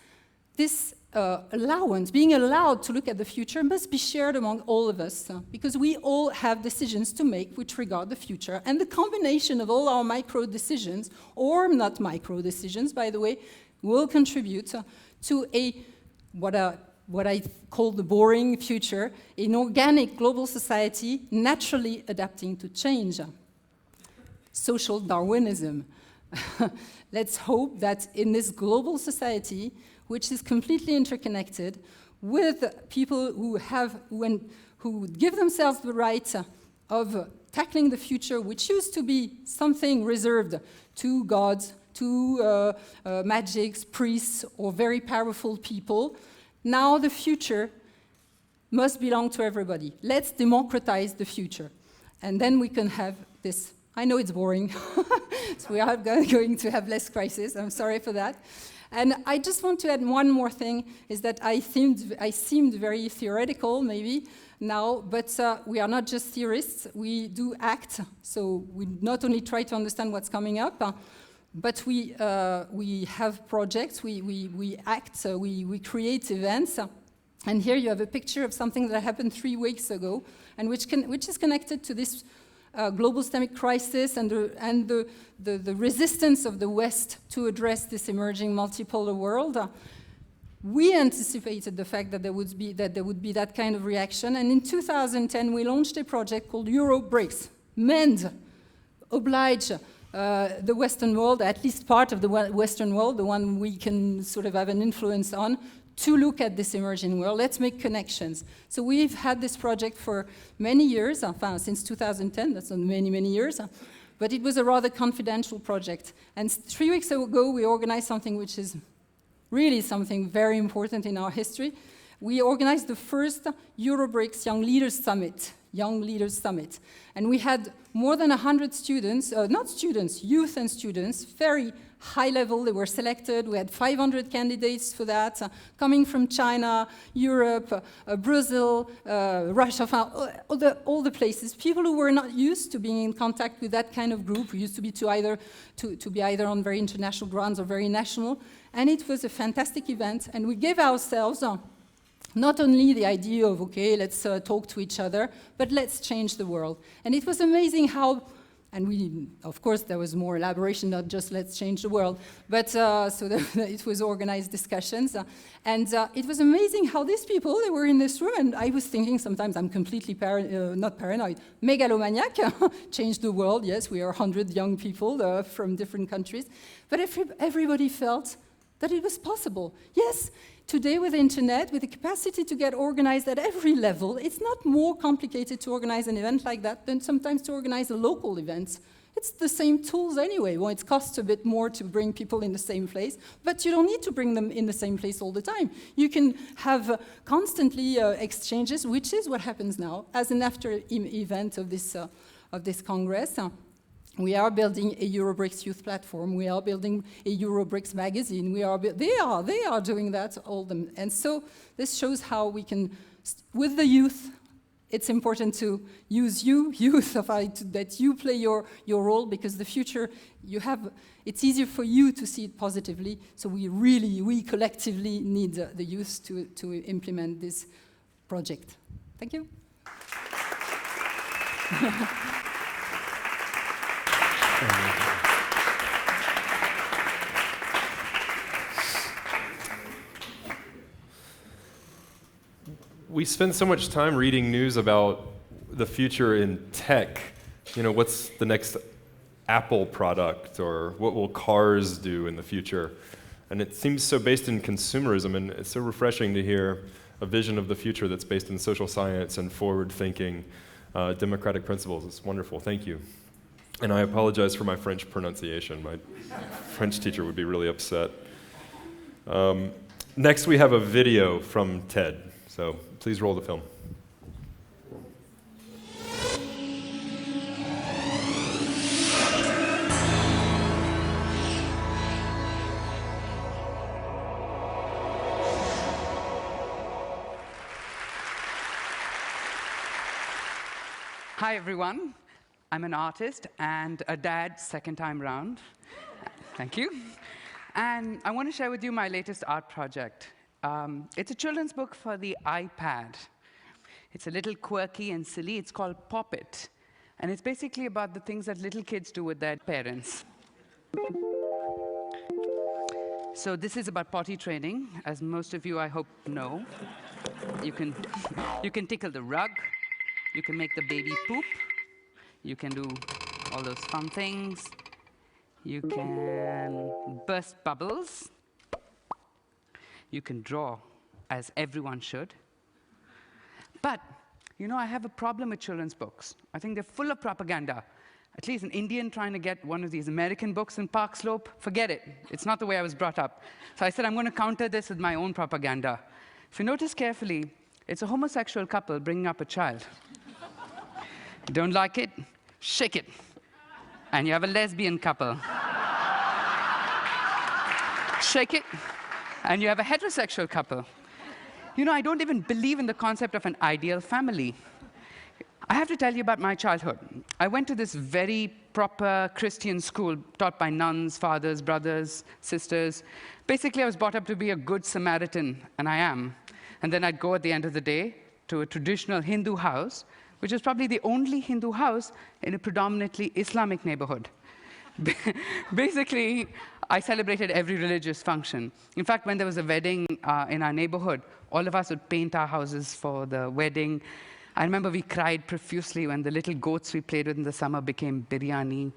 allowance, being allowed to look at the future, must be shared among all of us, because we all have decisions to make which regard the future. And the combination of all our micro decisions, or not micro decisions, by the way, will contribute to what I call the boring future, an organic global society naturally adapting to change. Social Darwinism. Let's hope that in this global society, which is completely interconnected, with people who give themselves the right of tackling the future, which used to be something reserved to gods, to magics, priests, or very powerful people. Now the future must belong to everybody. Let's democratize the future. And then we can have this. I know it's boring, so we are going to have less crisis. I'm sorry for that. And I just want to add one more thing, is that I seemed very theoretical, maybe, now, but we are not just theorists, we do act. So we not only try to understand what's coming up, but we have projects, we act, we create events. And here you have a picture of something that happened 3 weeks ago, and which is connected to this global systemic crisis and the resistance of the West to address this emerging multipolar world. We anticipated the fact that there would be that kind of reaction, and in 2010 we launched a project called EuroBRICS, MEND, oblige the Western world, at least part of the Western world, the one we can sort of have an influence on, to look at this emerging world. Let's make connections. So we've had this project for many years, since 2010, that's not many, many years, but it was a rather confidential project. And 3 weeks ago, we organized something which is really something very important in our history. We organized the first EuroBRICS Young Leaders Summit. And we had more than 100 students, youth and students, very high level. They were selected. We had 500 candidates for that, coming from China, Europe, Brazil, Russia, all the places. People who were not used to being in contact with that kind of group, who used to be either on very international grounds or very national. And it was a fantastic event. And we gave ourselves not only the idea of, okay, let's talk to each other, but let's change the world. And it was amazing how And we, of course, there was more elaboration, not just let's change the world, but it was organized discussions. And it was amazing how these people, they were in this room, and I was thinking sometimes I'm completely, not paranoid, megalomaniac, change the world, yes, we are 100 young people from different countries, but everybody felt that it was possible. Yes, today with the internet, with the capacity to get organized at every level, it's not more complicated to organize an event like that than sometimes to organize a local event. It's the same tools anyway. Well, it costs a bit more to bring people in the same place, but you don't need to bring them in the same place all the time. You can have constantly exchanges, which is what happens now as an after event of this Congress. We are building a Eurobricks youth platform. We are building a Eurobricks magazine. They are doing that all them. And so this shows how we can, with the youth, it's important to use youth, that you play your role, because the future it's easier for you to see it positively. So we collectively need the youth to implement this project. Thank you. We spend so much time reading news about the future in tech. You know, what's the next Apple product, or what will cars do in the future? And it seems so based in consumerism, and it's so refreshing to hear a vision of the future that's based in social science and forward-thinking democratic principles. It's wonderful. Thank you. And I apologize for my French pronunciation. My French teacher would be really upset. Next, we have a video from TED. So please roll the film. Hi, everyone. I'm an artist and a dad second time round. Thank you. And I want to share with you my latest art project. It's a children's book for the iPad. It's a little quirky and silly. It's called Pop It. And it's basically about the things that little kids do with their parents. So this is about potty training, as most of you, I hope, know. You can tickle the rug. You can make the baby poop. You can do all those fun things. You can burst bubbles. You can draw, as everyone should. But, you know, I have a problem with children's books. I think they're full of propaganda. At least an Indian trying to get one of these American books in Park Slope, forget it. It's not the way I was brought up. So I said, I'm going to counter this with my own propaganda. If you notice carefully, it's a homosexual couple bringing up a child. Don't like it? Shake it. And you have a lesbian couple. Shake it, and you have a heterosexual couple. You know, I don't even believe in the concept of an ideal family. I have to tell you about my childhood. I went to this very proper Christian school taught by nuns, fathers, brothers, sisters. Basically, I was brought up to be a good Samaritan, and I am. And then I'd go at the end of the day to a traditional Hindu house, which is probably the only Hindu house in a predominantly Islamic neighborhood. Basically, I celebrated every religious function. In fact, when there was a wedding in our neighborhood, all of us would paint our houses for the wedding. I remember we cried profusely when the little goats we played with in the summer became biryani.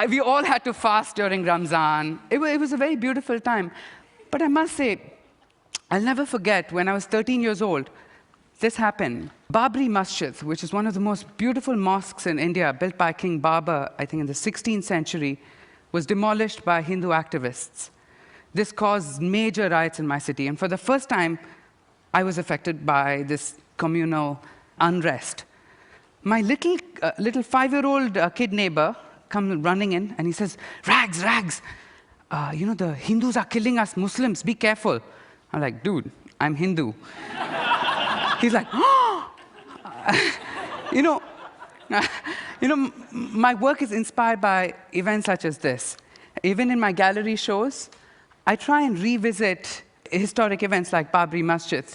We all had to fast during Ramzan. It was a very beautiful time. But I must say, I'll never forget when I was 13 years old, this happened. Babri Masjid, which is one of the most beautiful mosques in India, built by King Babur, I think in the 16th century, was demolished by Hindu activists. This caused major riots in my city, and for the first time, I was affected by this communal unrest. My little 5-year-old kid neighbor comes running in, and he says, "Rags, Rags, you know, the Hindus are killing us Muslims, be careful." I'm like, "Dude, I'm Hindu." He's like, "Oh!" You know, my work is inspired by events such as this. Even in my gallery shows, I try and revisit historic events like Babri Masjid,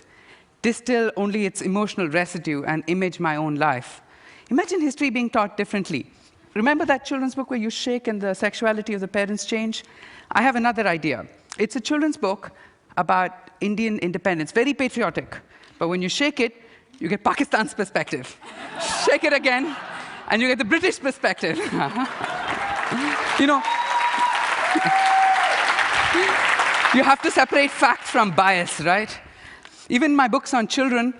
distill only its emotional residue, and image my own life. Imagine history being taught differently. Remember that children's book where you shake and the sexuality of the parents change? I have another idea. It's a children's book about Indian independence, very patriotic. But when you shake it, you get Pakistan's perspective. Shake it again, and you get the British perspective. You know, you have to separate fact from bias, right? Even my books on children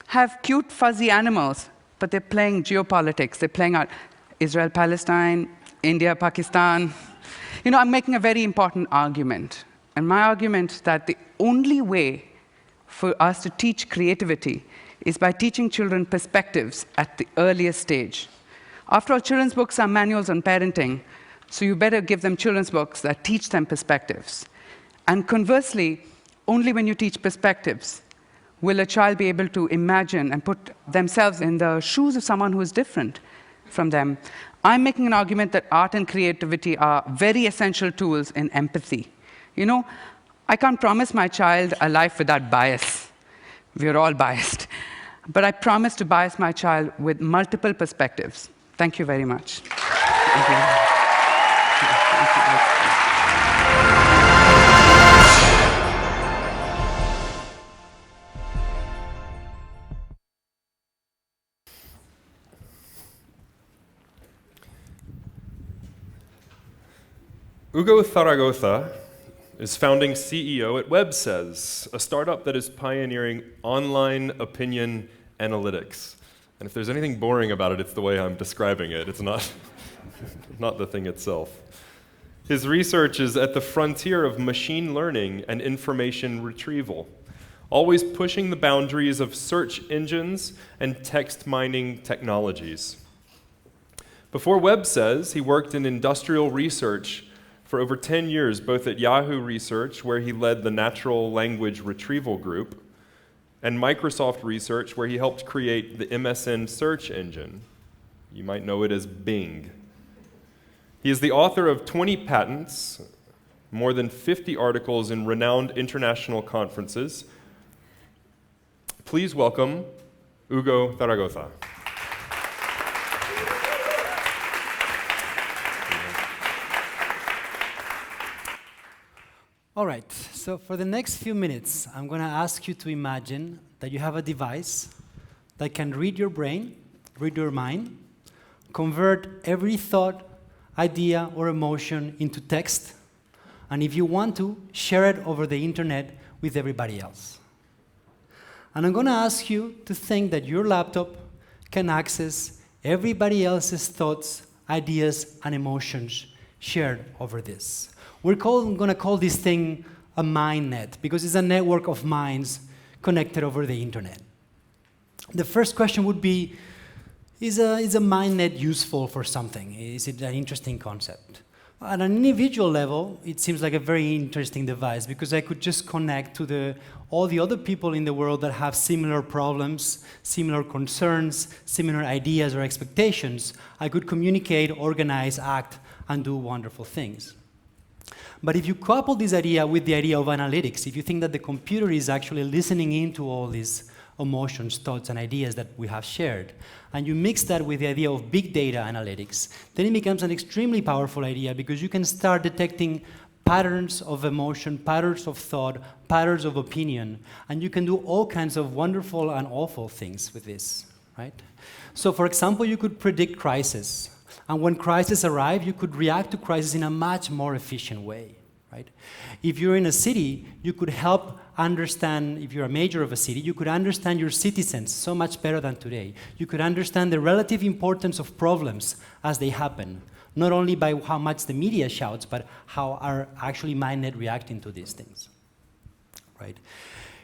have cute, fuzzy animals, but they're playing geopolitics. They're playing out Israel, Palestine, India, Pakistan. You know, I'm making a very important argument. And my argument is that the only way for us to teach creativity is by teaching children perspectives at the earliest stage. After all, children's books are manuals on parenting, so you better give them children's books that teach them perspectives. And conversely, only when you teach perspectives will a child be able to imagine and put themselves in the shoes of someone who is different from them. I'm making an argument that art and creativity are very essential tools in empathy. You know, I can't promise my child a life without bias. We're all biased. But I promise to bias my child with multiple perspectives. Thank you very much. Thank you. Ugo Thara is founding CEO at WebSays, a startup that is pioneering online opinion analytics. And if there's anything boring about it, it's the way I'm describing it. It's not, not the thing itself. His research is at the frontier of machine learning and information retrieval, always pushing the boundaries of search engines and text mining technologies. Before WebSays, he worked in industrial research for over 10 years, both at Yahoo Research, where he led the natural language retrieval group, and Microsoft Research, where he helped create the MSN search engine. You might know it as Bing. He is the author of 20 patents, more than 50 articles in renowned international conferences. Please welcome Ugo Thara. All right, so for the next few minutes, I'm going to ask you to imagine that you have a device that can read your brain, read your mind, convert every thought, idea, or emotion into text, and if you want to, share it over the internet with everybody else. And I'm going to ask you to think that your laptop can access everybody else's thoughts, ideas, and emotions shared over this. We're going to call this thing a mind net, because it's a network of minds connected over the internet. The first question would be, is a mind net useful for something? Is it an interesting concept? At an individual level, it seems like a very interesting device, because I could just connect to all the other people in the world that have similar problems, similar concerns, similar ideas or expectations. I could communicate, organize, act, and do wonderful things. But if you couple this idea with the idea of analytics, if you think that the computer is actually listening into all these emotions, thoughts, and ideas that we have shared, and you mix that with the idea of big data analytics, then it becomes an extremely powerful idea, because you can start detecting patterns of emotion, patterns of thought, patterns of opinion, and you can do all kinds of wonderful and awful things with this, right? So for example, you could predict crisis. And when crises arrive, you could react to crisis in a much more efficient way, right? If you're in a city, you could help understand, if you're a mayor of a city, you could understand your citizens so much better than today. You could understand the relative importance of problems as they happen, not only by how much the media shouts, but how are actually MindNet reacting to these things, right?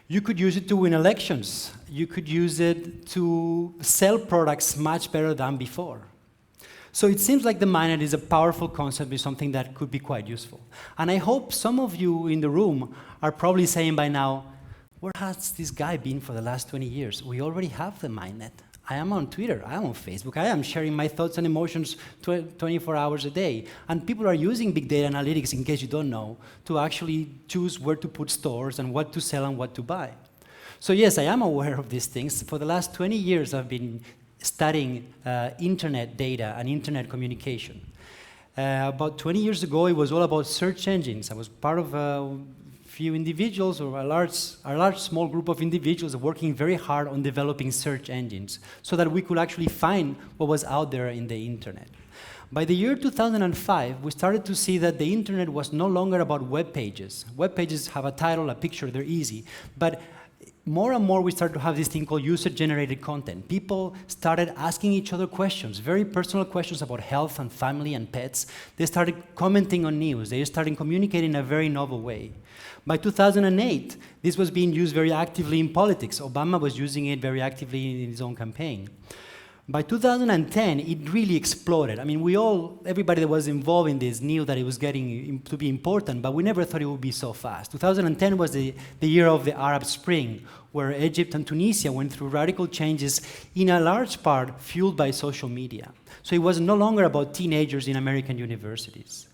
You could use it to win elections. You could use it to sell products much better than before. So it seems like the MindNet is a powerful concept, is something that could be quite useful. And I hope some of you in the room are probably saying by now, where has this guy been for the last 20 years? We already have the MindNet. I am on Twitter, I am on Facebook, I am sharing my thoughts and emotions 24 hours a day. And people are using big data analytics, in case you don't know, to actually choose where to put stores and what to sell and what to buy. So yes, I am aware of these things. For the last 20 years, I've been studying internet data and internet communication. About 20 years ago, it was all about search engines. I was part of a few individuals, or a large small group of individuals working very hard on developing search engines so that we could actually find what was out there in the internet. By the year 2005, we started to see that the internet was no longer about web pages. Web pages have a title, a picture, they're easy. But more and more, we started to have this thing called user-generated content. People started asking each other questions, very personal questions about health and family and pets. They started commenting on news. They started communicating in a very novel way. By 2008, this was being used very actively in politics. Obama was using it very actively in his own campaign. By 2010, it really exploded. I mean, everybody that was involved in this knew that it was getting to be important, but we never thought it would be so fast. 2010 was the year of the Arab Spring, where Egypt and Tunisia went through radical changes, in a large part fueled by social media. So it was no longer about teenagers in American universities.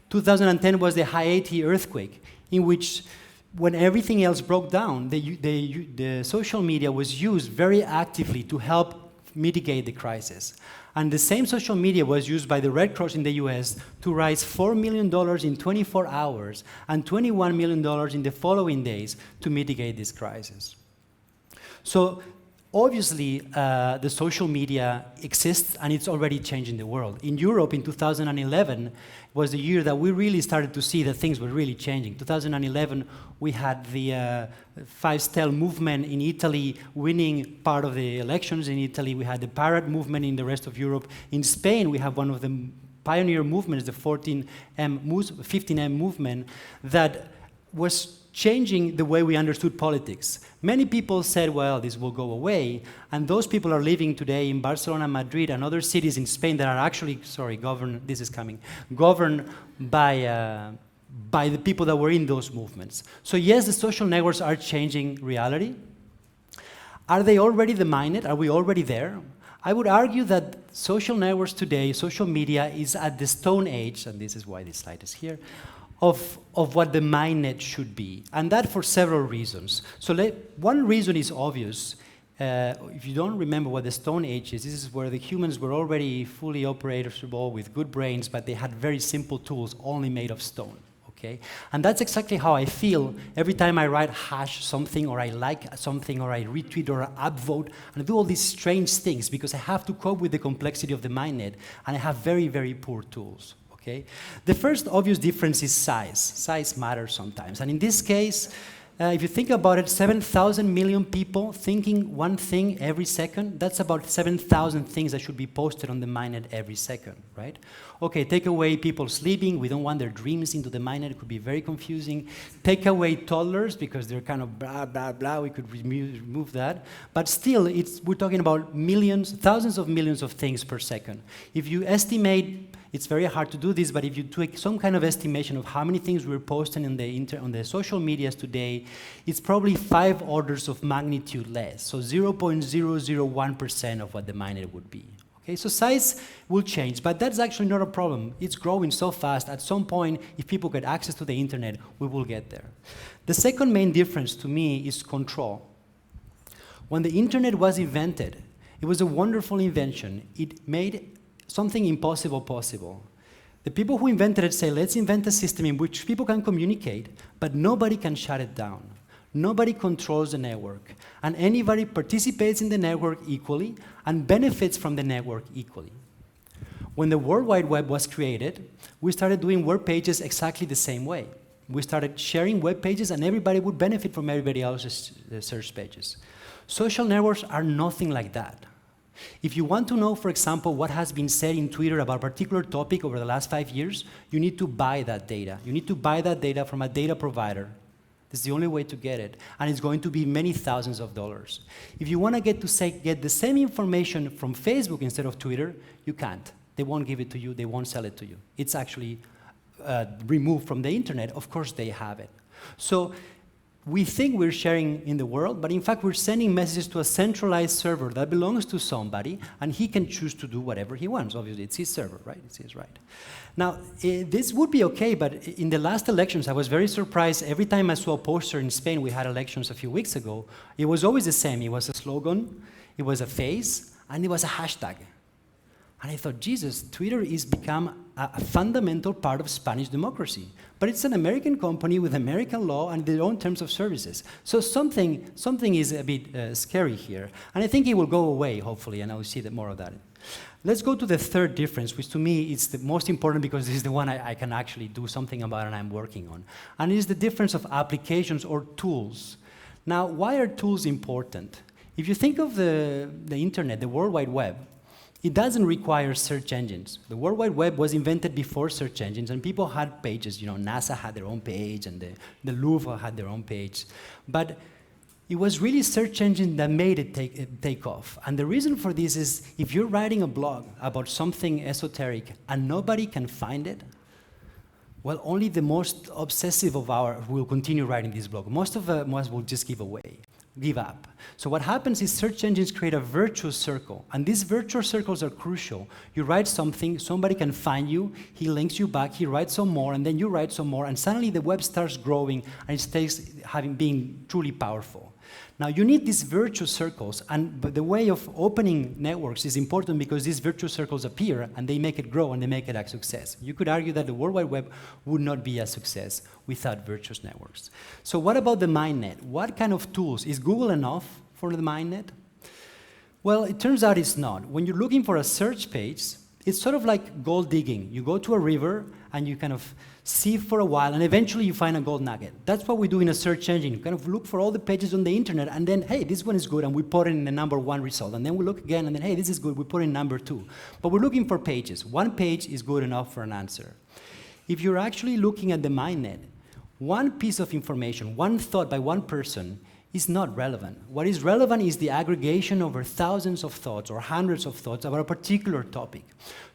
2010 was the Haiti earthquake, in which, when everything else broke down, the social media was used very actively to help mitigate the crisis. And the same social media was used by the Red Cross in the US to raise $4 million in 24 hours and $21 million in the following days to mitigate this crisis. So obviously, the social media exists and it's already changing the world. In Europe, in 2011, was the year that we really started to see that things were really changing. 2011, we had the Five Stelle movement in Italy winning part of the elections in Italy. We had the Parrot movement in the rest of Europe. In Spain, we have one of the pioneer movements, the 15M movement, that was changing the way we understood politics. Many people said, well, this will go away, and those people are living today in Barcelona, Madrid, and other cities in Spain that are actually, governed by the people that were in those movements. So yes, the social networks are changing reality. Are they already the minded? Are we already there? I would argue that social networks today, social media, is at the Stone Age, and this is why this slide is here, of what the mindnet should be, and that for several reasons. So one reason is obvious. If you don't remember what the Stone Age is, this is where the humans were already fully operable with good brains, but they had very simple tools, only made of stone. Okay? And that's exactly how I feel every time I write hash something, or I like something, or I retweet, or I upvote, and I do all these strange things because I have to cope with the complexity of the mindnet, and I have very, very poor tools. Okay? The first obvious difference is size. Size matters sometimes. And in this case, if you think about it, 7,000 million people thinking one thing every second, that's about 7,000 things that should be posted on the mindnet every second, right? Okay, take away people sleeping. We don't want their dreams into the mindnet. It could be very confusing. Take away toddlers because they're kind of blah, blah, blah. We could remove that. But still, we're talking about millions, thousands of millions of things per second. If you estimate, it's very hard to do this, but if you take some kind of estimation of how many things we're posting on the social medias today, it's probably 5 orders of magnitude less, so 0.001% of what the mindnet would be. Okay, so size will change, but that's actually not a problem. It's growing so fast. At some point, if people get access to the internet, we will get there. The second main difference to me is control. When the internet was invented, it was a wonderful invention. It made something impossible possible. The people who invented it say, let's invent a system in which people can communicate, but nobody can shut it down. Nobody controls the network, and anybody participates in the network equally and benefits from the network equally. When the World Wide Web was created, we started doing web pages exactly the same way. We started sharing web pages, and everybody would benefit from everybody else's search pages. Social networks are nothing like that. If you want to know, for example, what has been said in Twitter about a particular topic over the last 5 years, you need to buy that data. You need to buy that data from a data provider. This is the only way to get it, and it's going to be many thousands of dollars. If you want to get the same information from Facebook instead of Twitter, you can't. They won't give it to you. They won't sell it to you. It's actually removed from the internet. Of course, they have it. So we think we're sharing in the world, but in fact, we're sending messages to a centralized server that belongs to somebody, and he can choose to do whatever he wants. Obviously, it's his server, right? It's his right. Now, this would be okay, but in the last elections, I was very surprised. Every time I saw a poster in Spain, we had elections a few weeks ago, it was always the same. It was a slogan, it was a face, and it was a hashtag. And I thought, Jesus, Twitter is become a fundamental part of Spanish democracy. But it's an American company with American law and their own terms of services. So something is a bit scary here. And I think it will go away, hopefully, and I will see more of that. Let's go to the third difference, which to me is the most important because this is the one I can actually do something about and I'm working on. And it is the difference of applications or tools. Now, why are tools important? If you think of the internet, the World Wide Web, it doesn't require search engines. The World Wide Web was invented before search engines, and people had pages. You know, NASA had their own page, and the Louvre had their own page. But it was really search engine that made it take off. And the reason for this is if you're writing a blog about something esoteric and nobody can find it, well, only the most obsessive of our will continue writing this blog. Most of us will just give up. So what happens is search engines create a virtuous circle, and these virtuous circles are crucial. You write something, somebody can find you, he links you back, he writes some more, and then you write some more, and suddenly the web starts growing and it stays being truly powerful. Now, you need these virtuous circles, but the way of opening networks is important because these virtuous circles appear, and they make it grow, and they make it a success. You could argue that the World Wide Web would not be a success without virtuous networks. So what about the MindNet? What kind of tools? Is Google enough for the MindNet? Well, it turns out it's not. When you're looking for a search page, it's sort of like gold digging. You go to a river, and you kind of sieve for a while, and eventually you find a gold nugget. That's what we do in a search engine. You kind of look for all the pages on the internet, and then, hey, this one is good, and we put it in the #1 result. And then we look again, and then, hey, this is good, we put it in #2. But we're looking for pages. One page is good enough for an answer. If you're actually looking at the MindNet, one piece of information, one thought by one person is not relevant. What is relevant is the aggregation over thousands of thoughts or hundreds of thoughts about a particular topic.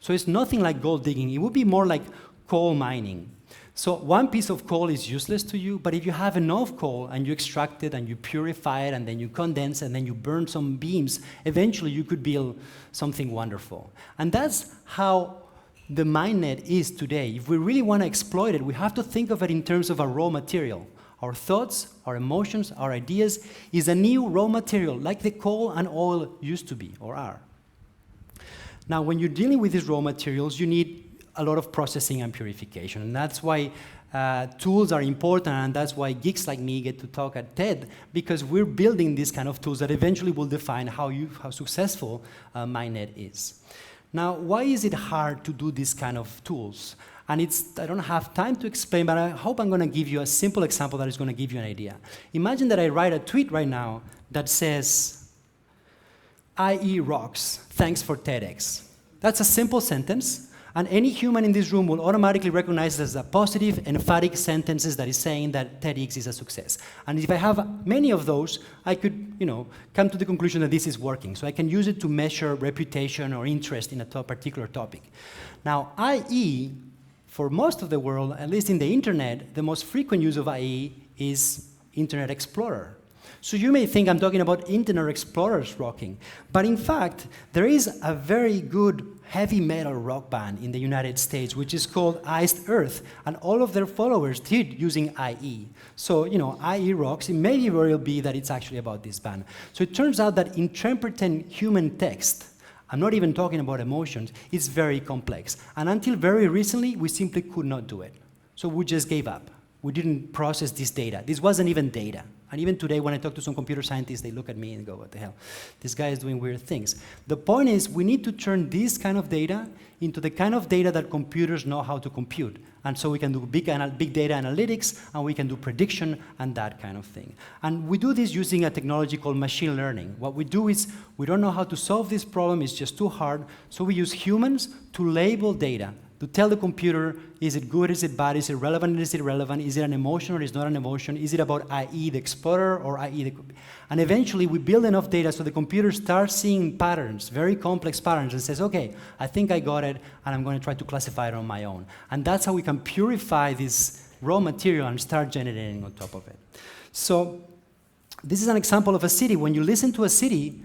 So it's nothing like gold digging. It would be more like coal mining. So one piece of coal is useless to you, but if you have enough coal and you extract it and you purify it and then you condense and then you burn some beams, eventually you could build something wonderful. And that's how the MindNet is today. If we really want to exploit it, we have to think of it in terms of a raw material. Our thoughts, our emotions, our ideas is a new raw material, like the coal and oil used to be or are. Now, when you're dealing with these raw materials, you need a lot of processing and purification. And that's why tools are important, and that's why geeks like me get to talk at TED, because we're building these kind of tools that eventually will define how successful MindNet is. Now, why is it hard to do these kind of tools? And I don't have time to explain, but I hope I'm going to give you a simple example that is going to give you an idea. Imagine that I write a tweet right now that says, IE rocks, thanks for TEDx. That's a simple sentence, and any human in this room will automatically recognize it as a positive, emphatic sentences that is saying that TEDx is a success. And if I have many of those, I could, come to the conclusion that this is working. So I can use it to measure reputation or interest in a particular topic. Now, IE, for most of the world, at least in the internet, the most frequent use of IE is Internet Explorer. So you may think I'm talking about Internet Explorers rocking, but in fact, there is a very good heavy metal rock band in the United States, which is called Iced Earth, and all of their followers did using IE. So, IE rocks, it may very well be that it's actually about this band. So it turns out that interpreting human text, I'm not even talking about emotions, it's very complex. And until very recently, we simply could not do it. So we just gave up. We didn't process this data. This wasn't even data. And even today, when I talk to some computer scientists, they look at me and go, what the hell? This guy is doing weird things. The point is, we need to turn this kind of data into the kind of data that computers know how to compute. And so we can do big data analytics, and we can do prediction and that kind of thing. And we do this using a technology called machine learning. What we do is, we don't know how to solve this problem, it's just too hard, so we use humans to label data, to tell the computer, is it good, is it bad, is it relevant, is it irrelevant, is it an emotion or is it not an emotion, is it about IE the explorer or IE the... And eventually we build enough data so the computer starts seeing patterns, very complex patterns, and says, okay, I think I got it, and I'm going to try to classify it on my own. And that's how we can purify this raw material and start generating on top of it. So this is an example of a city. When you listen to a city,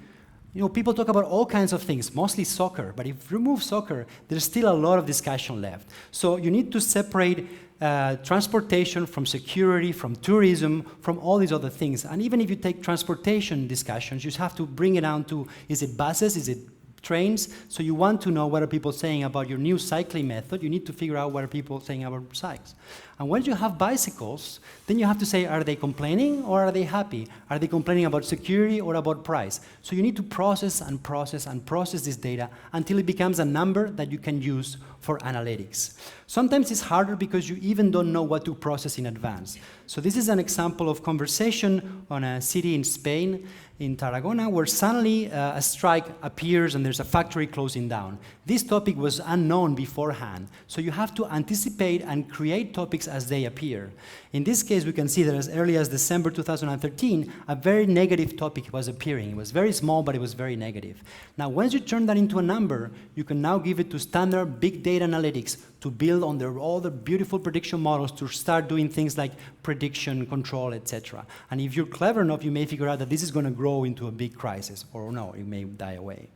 people talk about all kinds of things, mostly soccer, but if you remove soccer, there's still a lot of discussion left. So you need to separate transportation from security, from tourism, from all these other things. And even if you take transportation discussions, you have to bring it down to, is it buses, is it trains, so you want to know what are people saying about your new cycling method. You need to figure out what are people saying about bikes. And once you have bicycles, then you have to say, are they complaining or are they happy? Are they complaining about security or about price? So you need to process and process and process this data until it becomes a number that you can use for analytics. Sometimes it's harder because you even don't know what to process in advance. So this is an example of conversation on a city in Spain, in Tarragona, where suddenly a strike appears and there's a factory closing down. This topic was unknown beforehand, so you have to anticipate and create topics as they appear. In this case, we can see that as early as December 2013, a very negative topic was appearing. It was very small, but it was very negative. Now, once you turn that into a number, you can now give it to standard big data analytics to build on all the beautiful prediction models to start doing things like prediction, control, etc. And if you're clever enough, you may figure out that this is going to grow into a big crisis, or no, it may die away.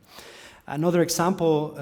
Another example,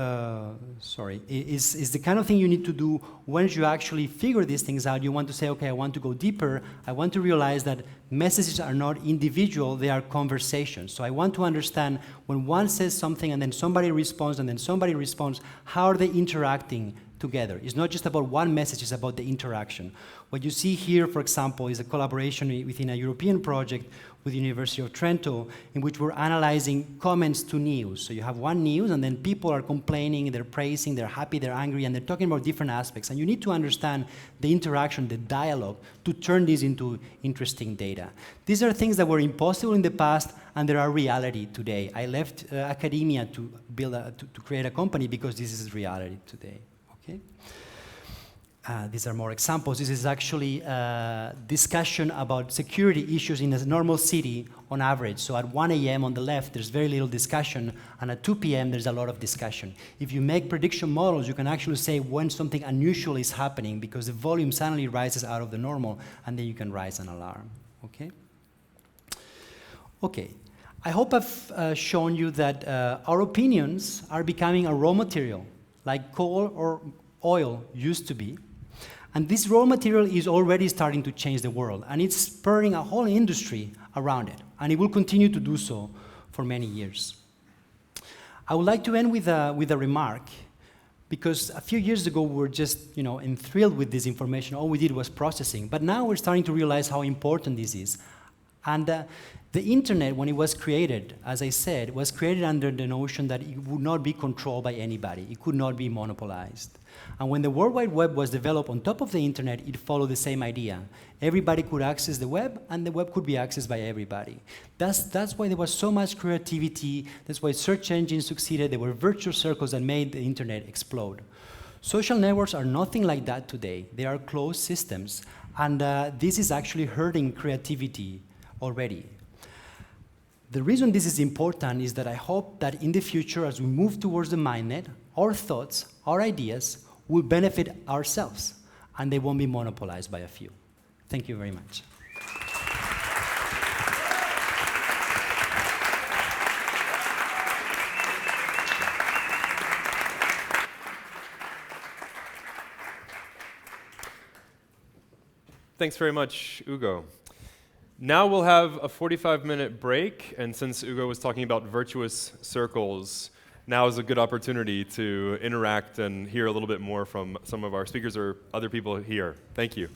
is the kind of thing you need to do once you actually figure these things out. You want to say, okay, I want to go deeper. I want to realize that messages are not individual, they are conversations. So I want to understand when one says something and then somebody responds and then somebody responds, how are they interacting together? It's not just about one message, it's about the interaction. What you see here, for example, is a collaboration within a European project with the University of Trento, in which we're analyzing comments to news. So you have one news, and then people are complaining, they're praising, they're happy, they're angry, and they're talking about different aspects. And you need to understand the interaction, the dialogue, to turn this into interesting data. These are things that were impossible in the past, and they are reality today. I left academia to to create a company because this is reality today. Okay. These are more examples. This is actually a discussion about security issues in a normal city on average. So at 1 a.m. on the left, there's very little discussion, and at 2 p.m. there's a lot of discussion. If you make prediction models, you can actually say when something unusual is happening because the volume suddenly rises out of the normal, and then you can raise an alarm. Okay? Okay. I hope I've shown you that our opinions are becoming a raw material, like coal or oil used to be. And this raw material is already starting to change the world, and it's spurring a whole industry around it, and it will continue to do so for many years. I would like to end with a remark, because a few years ago we were just enthralled with this information. All we did was processing, but now we're starting to realize how important this is. And the internet, when it was created, as I said, was created under the notion that it would not be controlled by anybody. It could not be monopolized. And when the World Wide Web was developed on top of the internet, it followed the same idea. Everybody could access the web, and the web could be accessed by everybody. That's why there was so much creativity. That's why search engines succeeded. There were virtual circles that made the internet explode. Social networks are nothing like that today. They are closed systems, and this is actually hurting creativity already. The reason this is important is that I hope that in the future, as we move towards the MindNet, our thoughts, our ideas will benefit ourselves, and they won't be monopolized by a few. Thank you very much. Thanks very much, Ugo. Now we'll have a 45-minute break, and since Ugo was talking about virtuous circles, now is a good opportunity to interact and hear a little bit more from some of our speakers or other people here. Thank you.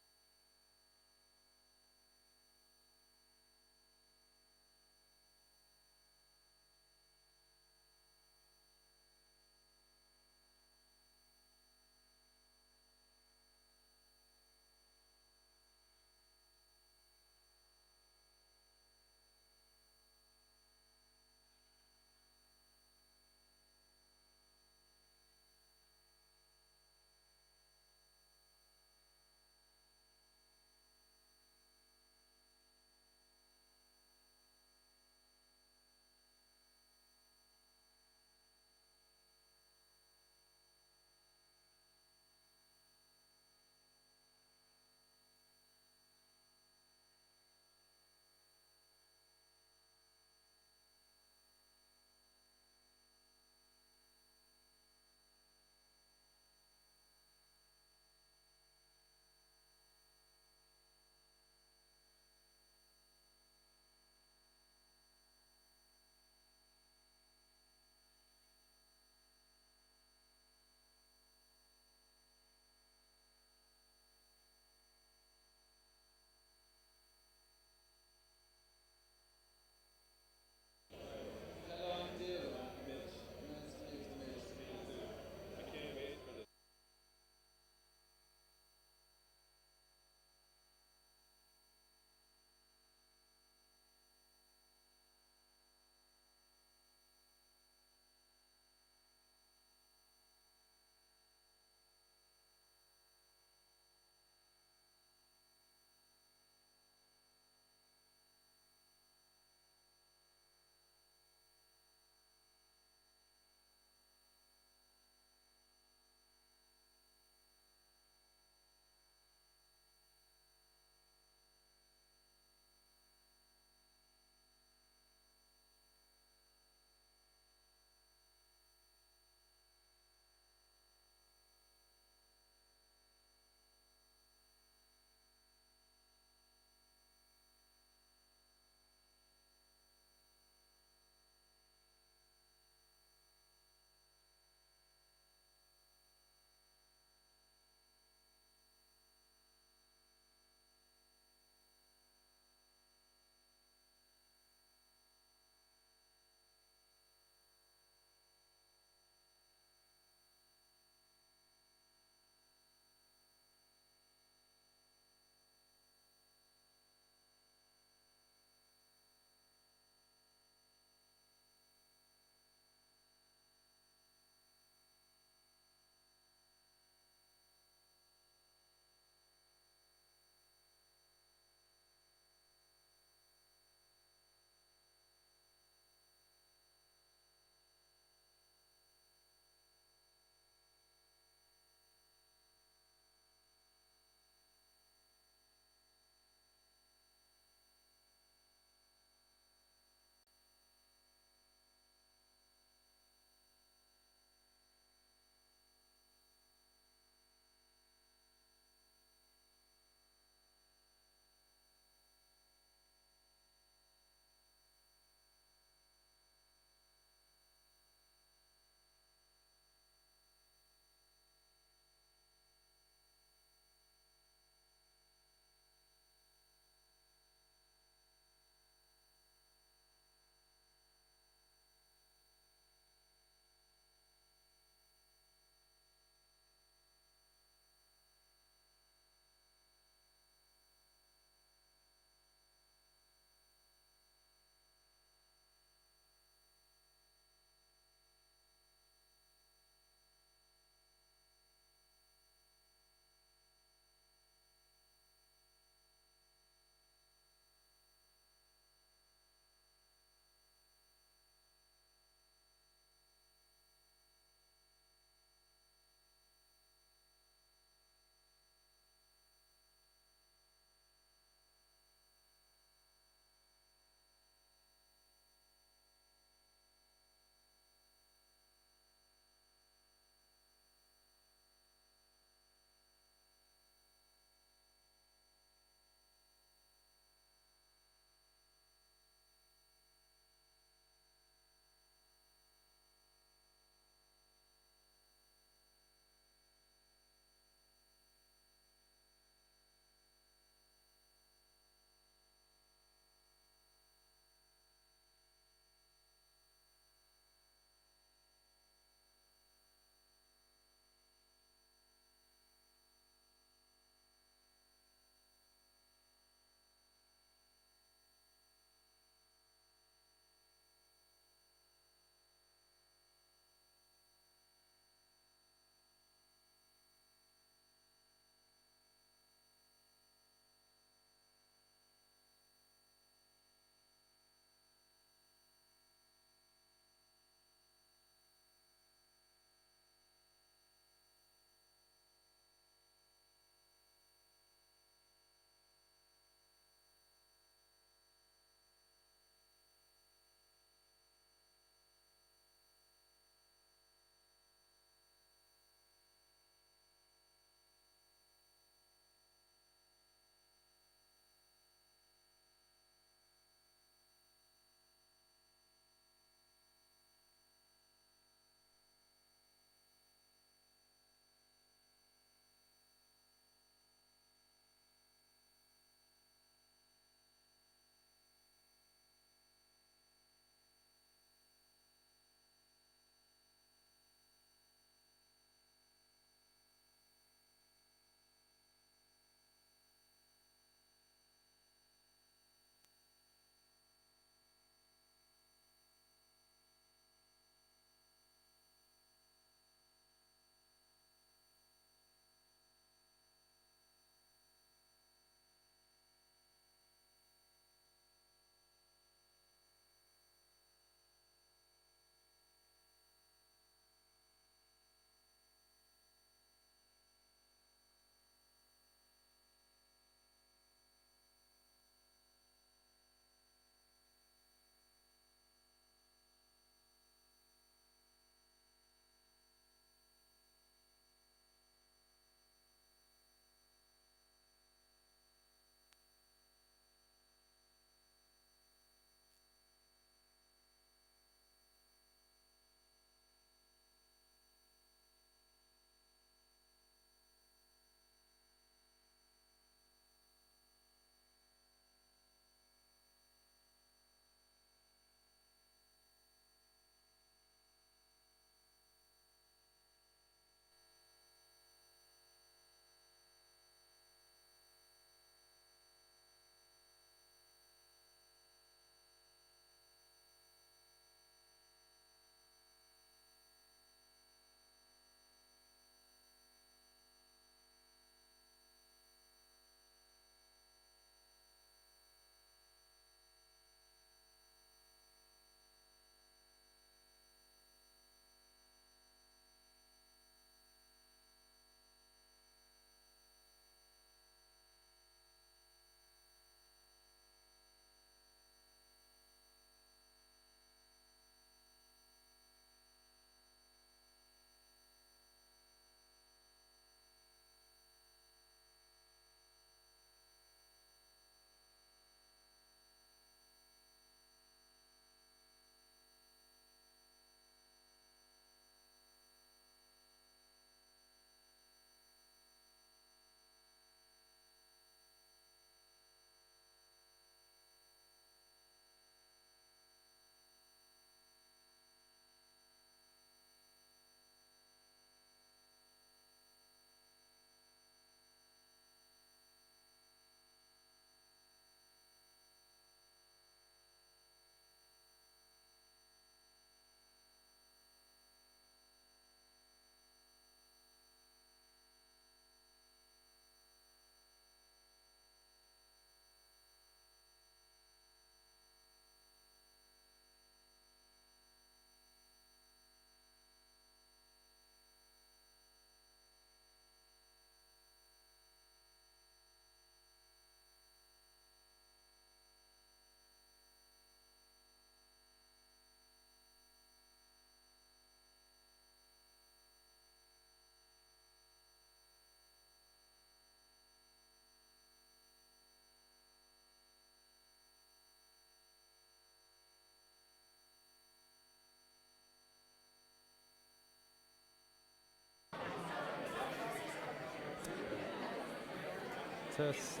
test.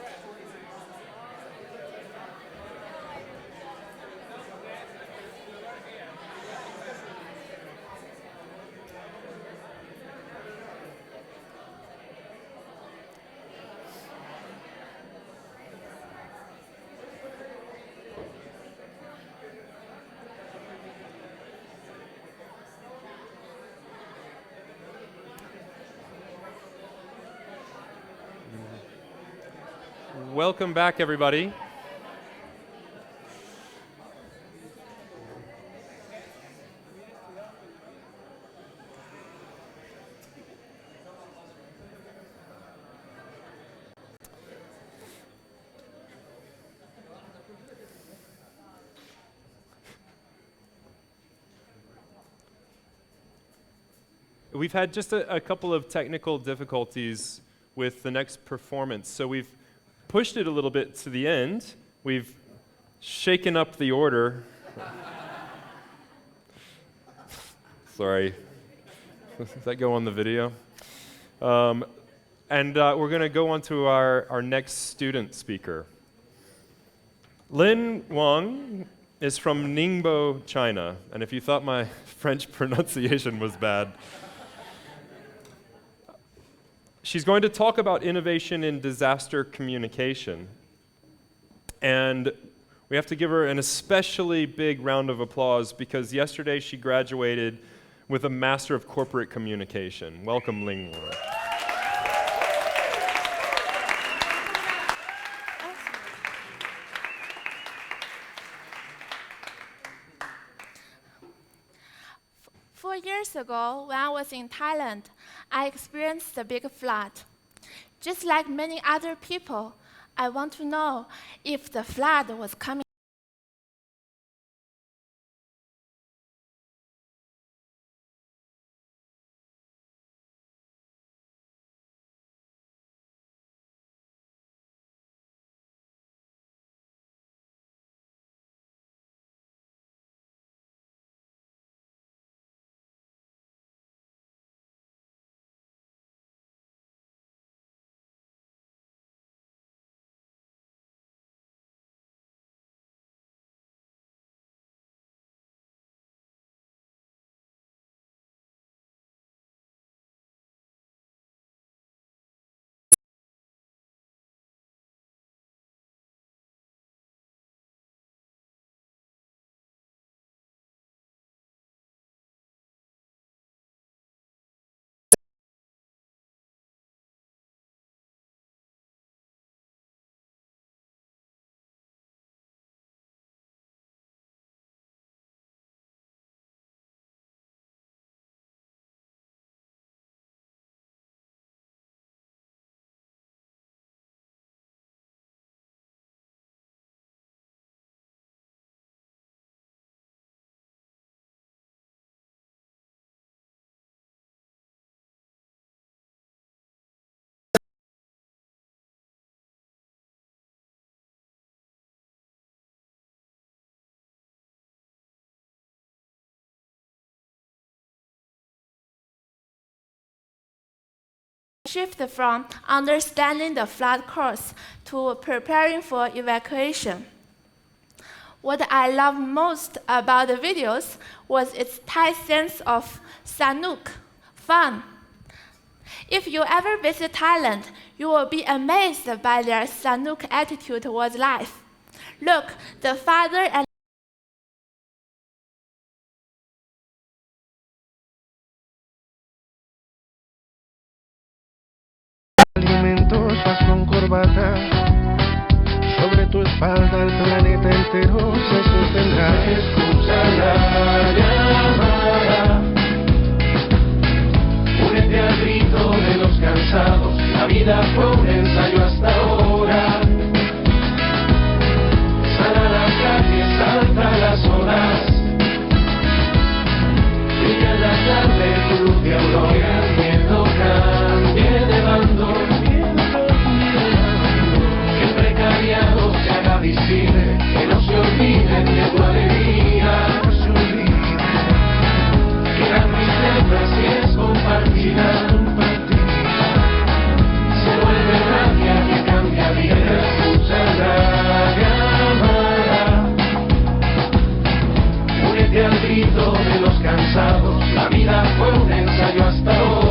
Welcome back, everybody. We've had just a couple of technical difficulties with the next performance, so we've pushed it a little bit to the end. We've shaken up the order. Sorry. Does that go on the video? We're going to go on to our next student speaker. Lynn Wong is from Ningbo, China. And if you thought my French pronunciation was bad, she's going to talk about innovation in disaster communication. And we have to give her an especially big round of applause because yesterday she graduated with a Master of Corporate Communication. Welcome, Lynn Wong. Four years ago, when I was in Thailand, I experienced a big flood. Just like many other people, I want to know if the flood was coming. Shift from understanding the flood course to preparing for evacuation. What I love most about the videos was its Thai sense of sanuk, fun. If you ever visit Thailand, you will be amazed by their sanuk attitude towards life. Look, the father and alimentos vas con corbata. Sobre tu espalda el planeta entero se sostendrá. Escucha la llamada. Únete al grito de los cansados. La vida fue un ensayo hasta ahora. Sal a la calle, sal al grito de los cansados, la vida fue un ensayo hasta hoy.